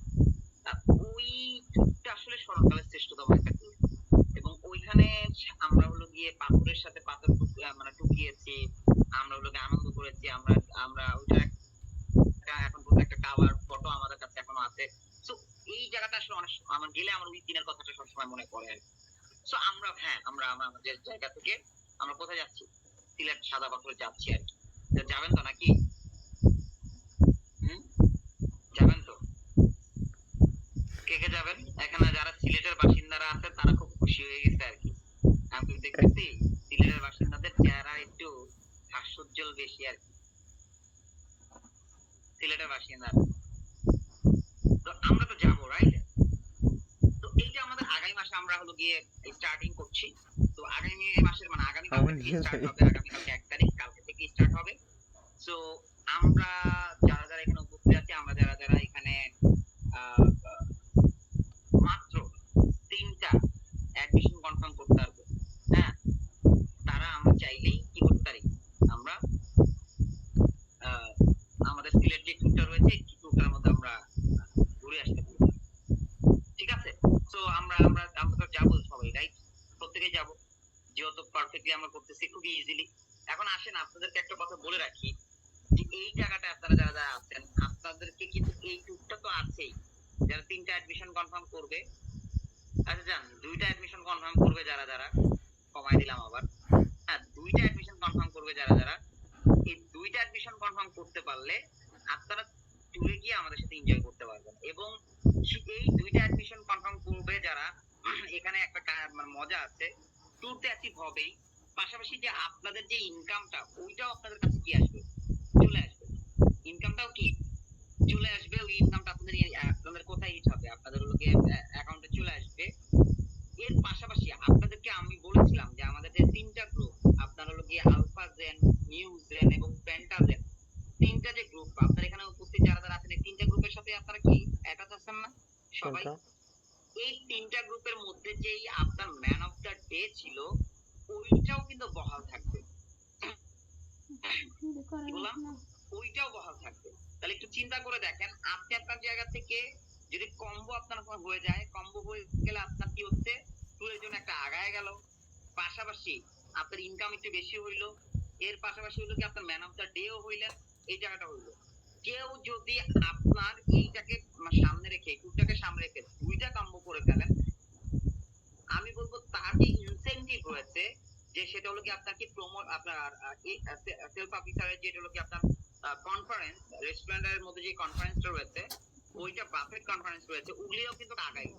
ওই ট্যুরটা আসলে স্মরণকালের শ্রেষ্ঠতম একটা ট্যুর। এবং ওইখানে আমরা হলো গিয়ে পাথরের সাথে পাথর মানে টুকিয়েছি, আমরা হলো গিয়ে আনন্দ করেছি। আমরা আমরা ওইটা এখন পর্যন্ত একটা টাওয়ার ফটো আমাদের কাছে এখনো আছে। সো এই জায়গাটা আসলে অনেক আমার গেলে আমার ওই দিনের কথাটা সবসময় মনে পড়ে আর কি। সো আমরা আমরা আমাদের জায়গা থেকে আমরা কোথায় যাচ্ছি, সিলেট সাদা পাথরে যাচ্ছি আর কি। তো যাবেন তো নাকি? হুম, যাবেন তো? কে কে যাবেন? এখানে যারা সিলেটের বাসিন্দারা আছে তারা খুব খুশি হয়ে গেছে আর কি। আমি দেখতেছি সিলেটের বাসিন্দাদের চেহারা একটু হাস্যোজ্জ্বল বেশি আর কি, সিলেটের বাসিন্দা। তো আমরা তো যাবো, রাইট? তো এইটা আমাদের আগামী মাসে আমরা হলো গিয়ে স্টার্টিং করছি। তো আগামী মাসের মানে আগামীকাল থেকে স্টার্ট হবে, আগামীকালকে 1 তারিখ, কালকে থেকে স্টার্ট হবে। সো আমরা যারা যারা এখানে উপস্থিত আছি, আমরা যারা যারা এখানে আহ, মাত্র 3টা অ্যাডমিশন কনফার্ম করতে পারবো, হ্যাঁ, তারা আমরা চাইলেই কি করতে পারি, আমরা আহ, আমাদের সিলেট যে ট্যুরটা রয়েছে এই ট্যুরটার মধ্যে আমরা ঘুরে আসতে পারি। ঠিক আছে? তো আমরা আমরা আমরা তো যাবো সবাই, রাইট? প্রত্যেকেই যাবো, যেহেতু পারফেক্টলি আমরা করতেছি খুবই ইজিলি। এখন আসেন আপনাদেরকে একটা কথা বলে রাখি, যে এই জায়গাটা আপনারা যারা যারা আছেন আপনাদেরকে কিন্তু এই ট্যুরটা তো আছেই। যারা 3টা অ্যাডমিশন কনফার্ম করবে, আচ্ছা যান 2টা অ্যাডমিশন কনফার্ম করবে যারা যারা, কমাই দিলাম আবার, হ্যাঁ 2টা অ্যাডমিশন কনফার্ম করবে যারা যারা, এই 2টা অ্যাডমিশন কনফার্ম করতে পারলে আপনারা ট্যুরে গিয়ে আমাদের সাথে এনজয় করতে পারবেন। এবং এই 2টা অ্যাডমিশন কনফার্ম করবে যারা, এখানে একটা মানে মজা আছে, ট্যুরতে অ্যাচিভ হবেই, পাশাপাশি যে আপনাদের যে ইনকামটা ওইটাও আপনাদের কাছে কি আসবে, চলে আসবে। ইনকামটাও কি চলে আসবে, ওই ইনকামটা আপনাদের আপনাদের কোথায় হিট হবে, আপনাদের হলো গিয়ে অ্যাকাউন্টে চলে আসবে। এর পাশাপাশি আপনাদেরকে আমি বলেছিলাম যে আমাদের যে 3টা গ্রুপ, আপনার হলো গিয়ে আলফা জেন, নিউ জেন এবং পেন্টা জেন, 3টা যে গ্রুপ আপনার এখানে উপস্থিত যারা যারা আছেন, এই 3টা গ্রুপের সাথে আপনারা কি অ্যাটাচ আছেন না সবাই? এই 3টা গ্রুপের মধ্যে যেই আপনার ম্যান অফ দ্য ডে ছিল ওইটাও কিন্তু বহাল থাকবে। কি বললাম? ওইটাও বহাল থাকবে। তাহলে একটু চিন্তা করে দেখেন, আপনি আপনার জায়গা থেকে যদি কম্বো আপনার হয়ে যায়, কম্বো হয়ে গেলে আপনার কি হচ্ছে, ট্যুরের জন্য একটা আগায় গেল, পাশাপাশি আপনার ইনকাম একটু বেশি হইলো, এর পাশাপাশি হইলো কি আপনার ম্যান অফ দ্য ডেও হইলেন, এই জায়গাটা হইলো। কেউ যদি আপনার এইটাকে সামনে রেখে, ট্যুরটাকে সামনে রেখে 2টা কম্বো করে ফেলেন, আমি বলবো তার যে ইনসেনটিভ রয়েছে, যে সেটা হলো কি আপনার কি প্রমোট আপনার সেলফ অফিসারের যেটা হলো কি আপনার কনফারেন্স, রেস্টুরেন্টের মধ্যে যে কনফারেন্সটা রয়েছে, ওইটা বাফেট কনফারেন্স রয়েছে, ওগুলিও কিন্তু আগাই।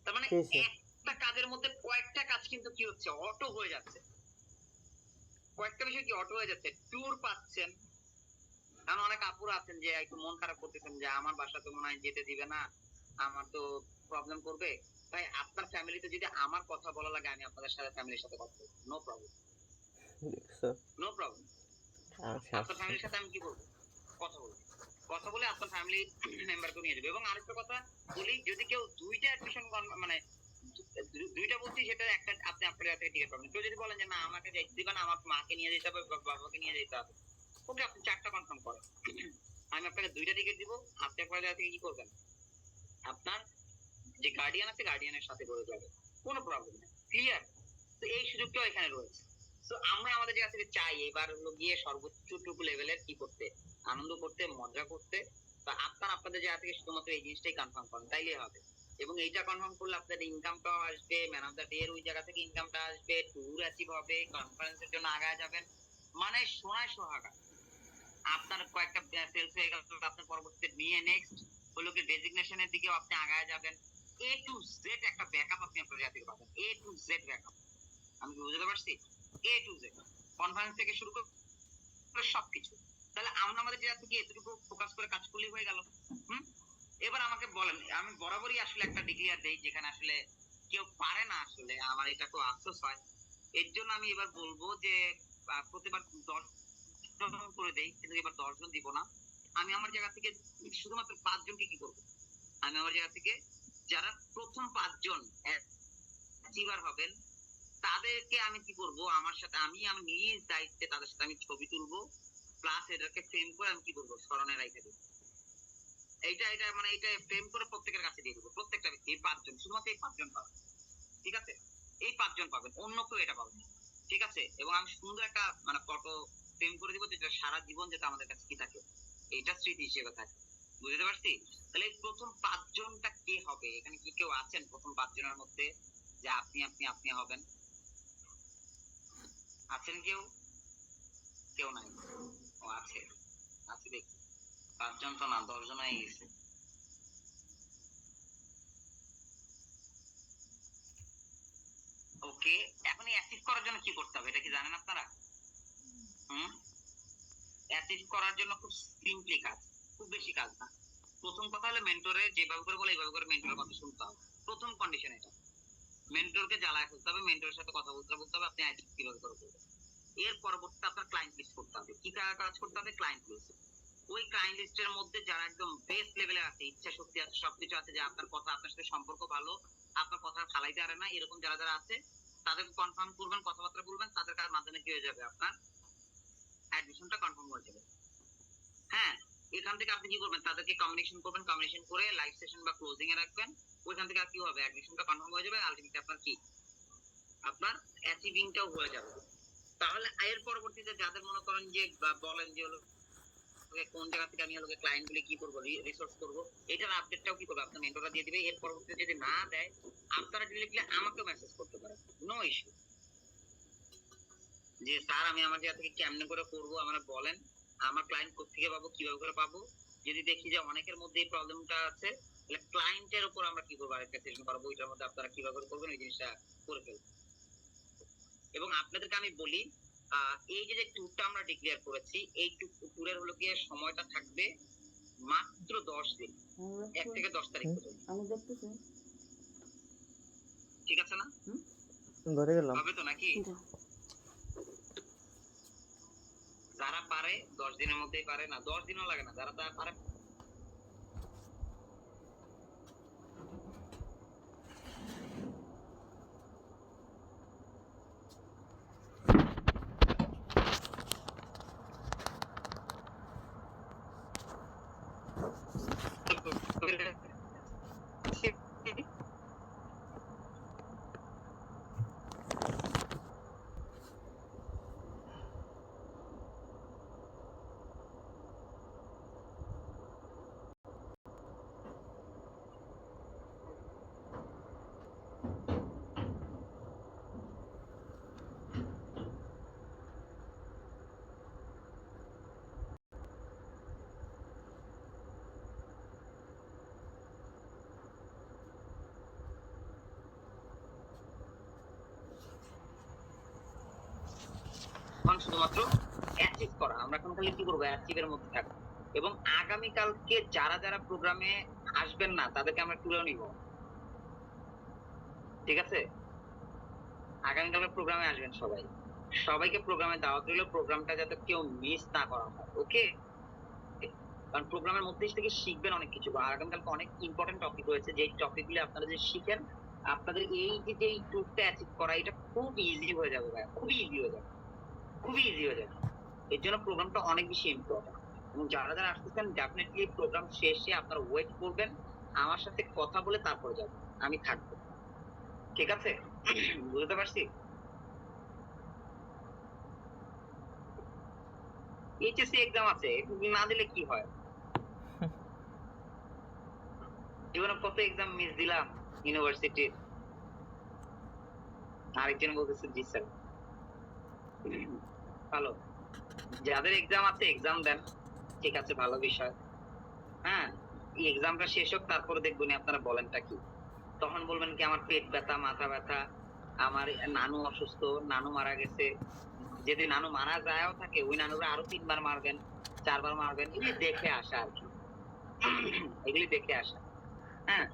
তার মানে একটা কাজের মধ্যে কয়েকটা কাজ কিন্তু কি হচ্ছে, অটো হয়ে যাচ্ছে, কয়েকটা বিষয় কি অটো হয়ে যাচ্ছে, ট্যুর পাচ্ছেন। কারণ অনেক আপুরা আছেন যে একটু মন খারাপ করতেছেন যে আমার বাসা তো মনে হয় যেতে দিবে না, আমার তো প্রবলেম করবে, তাই আপনার ফ্যামিলিতে যদি আমার কথা বলা লাগে আমি আপনাদের সাথে ফ্যামিলির সাথে কথা বলবো, নো প্রবলেম, নো প্রবলেম। আপনার ফ্যামিলির সাথে আমি কি বলবো, কথা বলবো, কথা বলে আপনার ফ্যামিলি মেম্বারকে নিয়ে যাবে। এবং আরেকটা কথা বলি, যদি কেউ 2টা অ্যাডমিশন মানে 2টা বলছি, সেটা একটা আপনি আপনার কাছে টিকিট পাবেন। কেউ যদি বলেন যে না আমাকে যাইতে দিবে না, আমার মাকে নিয়ে যেতে হবে, বাবাকে নিয়ে যেতে হবে, ওকে আপনি 4টা কনফার্ম করেন, আমি আপনাকে 2টা টিকিট দিব, আপনি আপনার জায়গা থেকে কি করবেন, আপনার যে গার্ডিয়ান আছে গার্ডিয়ানের সাথে করে যাবে, কোনো প্রবলেম নেই, ক্লিয়ার? তো এই সুযোগটাও এখানে রয়েছে। তো আমরা আমাদের জায়গা থেকে চাই এবার হলো গিয়ে সর্বোচ্চটুকু লেভেলের কি করতে, আনন্দ করতে, মজা করতে। বা আপনার আপনাদের জায়গা থেকে শুধুমাত্র এই জিনিসটাই কনফার্ম করেন, তাইলে হবে। এবং এইটা কনফার্ম করলে আপনাদের ইনকামটাও আসবে, ম্যান অফ দ্য ডে এর ওই জায়গা থেকে ইনকামটা আসবে, ট্যুর অ্যাচিভ হবে, কনফারেন্সের জন্য আগায় যাবেন, মানে সোনায় সোহাগা। আপনার কয়েকটা সেলস হয়ে গেল, আপনার পরবর্তীতে নিয়ে নেক্সট হলো কি ডেজিগনেশনের দিকেও আপনি আগায় যাবেন। এ টু জেড একটা ব্যাকআপ আপনি আপনার জায়গা থেকে পাবেন, এ টু জেড ব্যাকআপ। আমি কি বুঝতে পারছি? এ টু জেড কনফারেন্স থেকে শুরু করে সবকিছু। তাহলে আমরা আমাদের জায়গা থেকে এতটুকু ফোকাস করে কাজ করলেই হয়ে গেল। এবার আমাকে বলেন, আমি বরাবরই আসলে একটা ডিক্লেয়ার দেই যেখানে আসলে কেউ পারে না, আসলে আমার এটা খুব আফসোস হয়। এর জন্য আমি এবার বলবো যে প্রতিবার 10 জন করে দেই, কিন্তু এবার 10 জন দিব না। আমি আমার জায়গা থেকে শুধুমাত্র 5 জনকে কি করবো, আমি আমার জায়গা থেকে যারা প্রথম 5 জন অ্যাচিভার হবেন তাদেরকে আমি কি করব, আমার সাথে আমি নিজ দায়িত্বে তাদের সাথে আমি ছবি তুলবো, প্লাস এটাকে ফ্রেম করে আমি কি করবো, স্মরণে রেখে দেবো। এইটা এটা মানে এটা ফ্রেম করে প্রত্যেকের কাছে দিয়ে দেবো। প্রত্যেকটা ব্যক্তি, এই 5 জন, শুধুমাত্র এই 5 জন পাবেন, ঠিক আছে? এই 5 জন পাবেন, অন্য কেউ এটা পাবেন, ঠিক আছে? এবং আমি সুন্দর একটা মানে ফটো ফ্রেম করে দিব, যেটা সারা জীবন যেটা আমাদের কাছে কি থাকে, এটা স্মৃতি হিসেবে থাকে। বুঝতে পারছি? তাহলে এই প্রথম 5 জনটা কে হবে? এখানে কি কেউ আছেন প্রথম 5 জনের মধ্যে যে আপনি আপনি আপনি হবেন? আছেন কেউ? কেউ নাই? ও আছে, আছে দেখি। 5 জন তো না, 10 জন হয়ে গেছে। ওকে, এখন এই অ্যাচিভ করার জন্য কি করতে হবে এটা কি জানেন আপনারা? অ্যাচিভ করার জন্য খুব সিম্পলি কাজ, খুব বেশি কাজ না। প্রথম কথা হলো মেন্টরে যেভাবে করে বলে এইভাবে করে মেন্টরের কথা শুনতে হবে। প্রথম কন্ডিশন এটা, মেন্টরকে জ্বালায় ফেলতে হবে, মেন্টরের সাথে কথা বলতে হবে আপনি অ্যাচিভ কিভাবে করবেন। এর পরবর্তীতে আপনার ক্লায়েন্ট লিস্ট করতে হবে। কি কাজ করতে হবে? Client list. ওই ক্লায়েন্ট লিস্টের মধ্যে যারা একদম বেস্ট লেভেলে আছে, ইচ্ছা শক্তি আছে, সবকিছু আছে, যে আপনার কথা, আপনার সাথে সম্পর্ক ভালো, আপনার কথা ফালাইতে পারে না, এরকম যারা যারা আছে তাদেরকে কনফার্ম করবেন, কথাবার্তা বলবেন, তাদের কার মাধ্যমে কি হয়ে যাবে, আপনার অ্যাডমিশনটা কনফার্ম হয়ে যাবে। হ্যাঁ, এখান থেকে আপনি কি করবেন, তাদেরকে কমিউনিকেশন করবেন, কমিউনিকেশন করে লাইভ সেশন বা ক্লোজিং এ রাখবেন। ওইখান থেকে আর কি হবে, অ্যাডমিশনটা কনফার্ম হয়ে যাবে, আলটিমেটলি আপনার কি, আপনার অ্যাচিভিংটাও হয়ে যাবে। তাহলে এর পরবর্তীতে যাদের মনে করেন যে বলেন যে হলো কোন জায়গা থেকে আমি হলো ক্লায়েন্ট গুলি কি করবো, রিসোর্স করবো, এটার আপডেটটাও কি করবে আপনার মেন্টররা দিয়ে দিবে। এর পরবর্তীতে যদি না দেয়, আপনারা ডিরেক্টলি আমাকে মেসেজ করতে পারেন, নো ইস্যু, যে স্যার আমি আমার জায়গা থেকে কেমনে করে করবো, আমরা বলেন, আমার ক্লায়েন্ট কোথেকে পাবো, কিভাবে করে পাবো। যদি দেখি যে অনেকের মধ্যে এই প্রবলেমটা আছে, তাহলে ক্লায়েন্টের উপর আমরা কি করবো, আরেকটা সেশন করবো, ওইটার মধ্যে আপনারা কিভাবে করে করবেন ওই জিনিসটা করে ফেলবো। এবং আপনাদেরকে আমি বলি, এই যে ট্যুরটা আমরা ডিক্লেয়ার করেছি, এই ট্যুরের হলো গিয়ে সময়টা থাকবে মাত্র 10 দিন, 1 থেকে 10 তারিখ পর্যন্ত। আমি দেখতেছি, ঠিক আছে না? ঘরে গেলাম। হবে তো নাকি? যারা পারে 10 দিনের মধ্যেই পারে, না 10 দিনও লাগে না, যারা তা পারে শুধুমাত্র অ্যাচিভ করা। আমরা এখন খালি কি করবো, অ্যাচিভের মধ্যে থাকবো। এবং আগামীকালকে যারা যারা প্রোগ্রামে আসবেন না তাদেরকে আমরা তুলেও নিব, ঠিক আছে? আগামীকালের প্রোগ্রামে আসবেন সবাই, সবাইকে প্রোগ্রামে দাওয়াত রইল, প্রোগ্রামটা যাতে কেউ মিস না করা হয়, ওকে? কারণ প্রোগ্রামের মধ্যে থেকে শিখবেন অনেক কিছু। আগামীকালকে অনেক ইম্পর্টেন্ট টপিক রয়েছে, যে টপিকগুলি আপনারা যে শিখেন, আপনাদের এই যে ট্যুরটা অ্যাচিভ করা, এটা খুব ইজি হয়ে যাবে ভাই, খুবই ইজি হয়ে যাবে, খুবই ইজি হয়ে যাবে। এর জন্য প্রোগ্রামটা অনেক বেশি ইম্পর্টেন্ট। এবং যারা যারা আসতেছেন ডেফিনেটলি প্রোগ্রাম শেষে আপনারা ওয়েট করবেন, আমার সাথে কথা বলে তারপরে যাবেন, আমি থাকবো, ঠিক আছে? বুঝতে পারছি? এইচএসসি এক্সাম আছে, না দিলে কি হয়? জীবনে কত এক্সাম মিস দিলাম ইউনিভার্সিটির। আরেকজন বলতেছে জি স্যার। ভালো, যাদের এক্সাম আছে এক্সাম দেন, ঠিক আছে, ভালো বিষয়। হ্যাঁ, এই এক্সামটা শেষ হোক, তারপরে দেখবেন আপনারা বলেনটা কি। তখন বলবেন কি আমার পেট ব্যথা, মাথা ব্যথা, আমার নানু অসুস্থ, নানু মারা গেছে। যদি নানু মারা যায়ও থাকে ওই নানুরা আরো ৩ বার মারবেন, ৪ বার মারবেন। এগুলি দেখে আসা আরকি। এগুলি দেখে আসা। হ্যাঁ?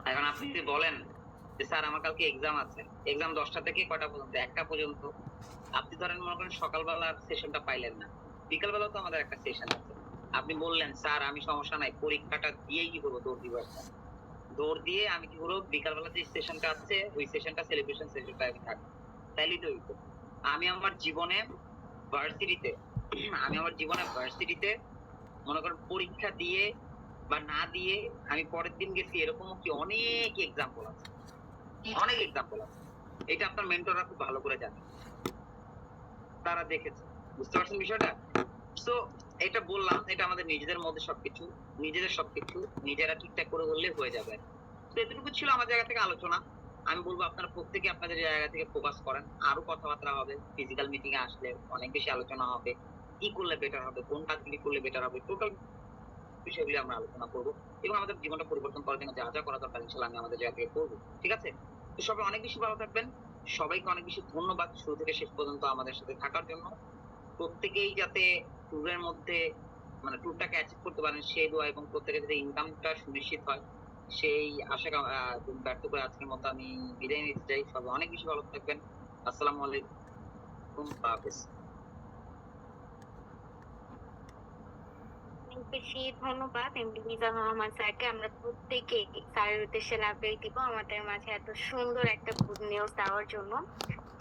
এখন আপনি যদি বলেন যে, "স্যার আমার কালকে এক্সাম আছে।" এক্সাম ১০টা থেকে কয়টা পর্যন্ত? ১টা পর্যন্ত। আপনি ধরেন মনে করেন সকালবেলার সেশনটা পাইলেন না। বিকালবেলাও তো আমাদের একটা সেশন আছে। আপনি বললেন, "স্যার আমি সমস্যা নাই। পরীক্ষাটা দিয়েই কি করব? দৌড় দিব একটা।" দৌড় দিয়ে আমি কি করব? বিকালবেলা যে সেশনটা আছে ওই সেশনটা সেলিব্রেশন সেশনটায় আমি থাকবো। তাইলেই তো হইতো। আমি আমার জীবনে ভার্সিটিতে আমি আমার জীবনে মনে করেন পরীক্ষা দিয়ে বা না দিয়ে আমি পরের দিন গেছি এরকমও কি অনেক এক্সাম্পল আছে। অনেক এক্সাম্পল আছে। এটা আপনার মেন্টররা খুব ভালো করে জানে। তারা দেখেছে। বুঝতে পারছেন বিষয়টা? সো এটা বললাম, এটা আমাদের নিজেদের মধ্যে সবকিছু নিজেরা ঠিকঠাক করে বললে হয়ে যাবে। তো এতটুকু ছিল আমার জায়গা থেকে আলোচনা। আমি বলব আপনারা প্রত্যেকে আপনাদের জায়গা থেকে ফোকাস করেন। আরো কথাবার্তা হবে। ফিজিক্যাল মিটিং এ আসলে অনেক বেশি আলোচনা হবে। কি করলে বেটার হবে? কোন কাজগুলি করলে বেটার হবে? টোটাল বিষয়গুলি আমরা আলোচনা করব এবং আমাদের জীবনটা পরিবর্তন করার জন্য যা করা দরকার ইনশাআল্লাহ আমি আমাদের জায়গা থেকে করব। ঠিক আছে? তো সবাই অনেক বেশি ভালো থাকবেন। সবাইকে অনেক বেশি ধন্যবাদ শুরু থেকে শেষ পর্যন্ত আমাদের সাথে থাকার জন্য। প্রত্যেকেই যাতে ট্যুরের মধ্যে মানে ট্যুরটাকে অ্যাচিভ করতে পারেন সেই দোয়া এবং প্রত্যেকের যাতে ইনকামটা সুনিশ্চিত হয় সেই আশা ব্যর্থ করে আজকের মতো আমি বিদায় নিতে চাই। সবাই অনেক বেশি ভালো থাকবেন। আসসালামু আলাইকুম। আল্লাহ হাফেজ। অনেক বেশি ধন্যবাদ এমডি মিজানুর রহমান স্যারকে। আমরা প্রত্যেকেই স্যারের উদ্দেশ্যে লাভেই দিব আমাদের মাঝে এত সুন্দর একটা গুড নিউজ দেওয়ার জন্য।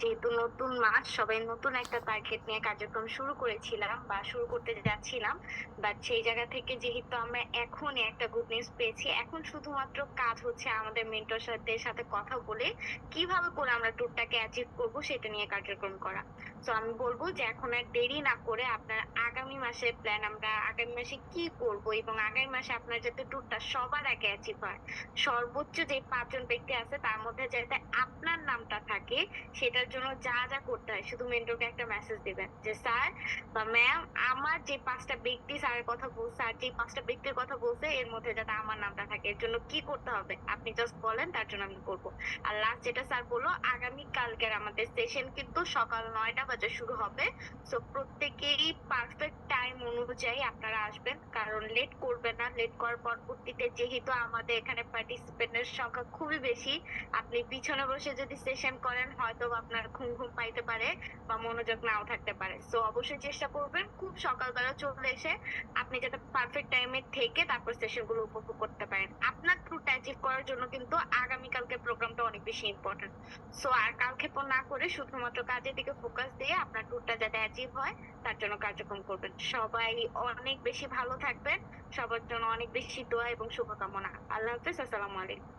যেহেতু নতুন মাস, সবাই নতুন একটা টার্গেট নিয়ে কার্যক্রম শুরু করেছিলাম বা শুরু করতে যাচ্ছিলাম, বাট সেই জায়গা থেকে যেহেতু আমরা এখনই একটা গুড নিউজ পেয়েছি, এখন শুধুমাত্র কাজ হচ্ছে আমাদের মেন্টরদের সাথে কথা বলে কিভাবে করে আমরা ট্যুরটাকে অ্যাচিভ করব সেটা নিয়ে কার্যক্রম করা। তো আমি বলবো যে এখন আর দেরি না করে আপনার আগামী মাসের প্ল্যান, আমরা আগামী মাসে কি করব এবং আগামী মাসে আপনার যাতে ট্যুরটা সবার আগে অ্যাচিভ হয়, সর্বোচ্চ যে ৫ জন ব্যক্তি আছে তার মধ্যে যাতে আপনার নামটা থাকে, সেটার জন্য যা যা করতে হয় শুধু মেন্টরকে একটা মেসেজ দিবেন যে স্যার বা ম্যাম আমার যে ৫টা ব্যক্তি স্যারের কথা বলছে, স্যার যে ৫টা ব্যক্তির কথা বলছে এর মধ্যে যাতে আমার নামটা থাকে, এর জন্য কি করতে হবে আপনি জাস্ট বলেন, তার জন্য আমি করবো। আর লাস্ট যেটা স্যার বললো, আগামী কালকের আমাদের সেশন কিন্তু সকাল ৯টা বাজে শুরু হবে। সো প্রত্যেকেই পারফেক্ট টাইম অনুযায়ী আপনারা আসবেন, কারণ লেট করবেন না। লেট করার পরবর্তীতে যেহেতু আমাদের এখানে পার্টিসিপেন্টের সংখ্যা খুবই বেশি, আপনি পিছনে বসে যদি সেশন করেন হয়তো আপনার ঘুম ঘুম পাইতে পারে বা মনোযোগ নাও থাকতে পারে। সো অবশ্যই চেষ্টা করবেন খুব সকালবেলা চলে এসে আপনি যাতে পারফেক্ট টাইমে থেকে তারপর সেশন গুলো উপভোগ করতে পারেন। আপনার ট্যুরটা অ্যাচিভ করার জন্য কিন্তু আগামীকালকের প্রোগ্রামটা অনেক বেশি ইম্পর্টেন্ট। সো আর কালক্ষেপণ না করে শুধুমাত্র কাজের দিকে ফোকাস দিয়ে আপনার ট্যুরটা যাতে অ্যাচিভ হয় তার জন্য কার্যক্রম করবেন। সবাই অনেক বেশি ভালো থাকবেন। সবার জন্য অনেক বেশি দোয়া এবং শুভকামনা। আল্লাহ হাফেজ। আসসালামু আলাইকুম।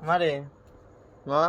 মারে মা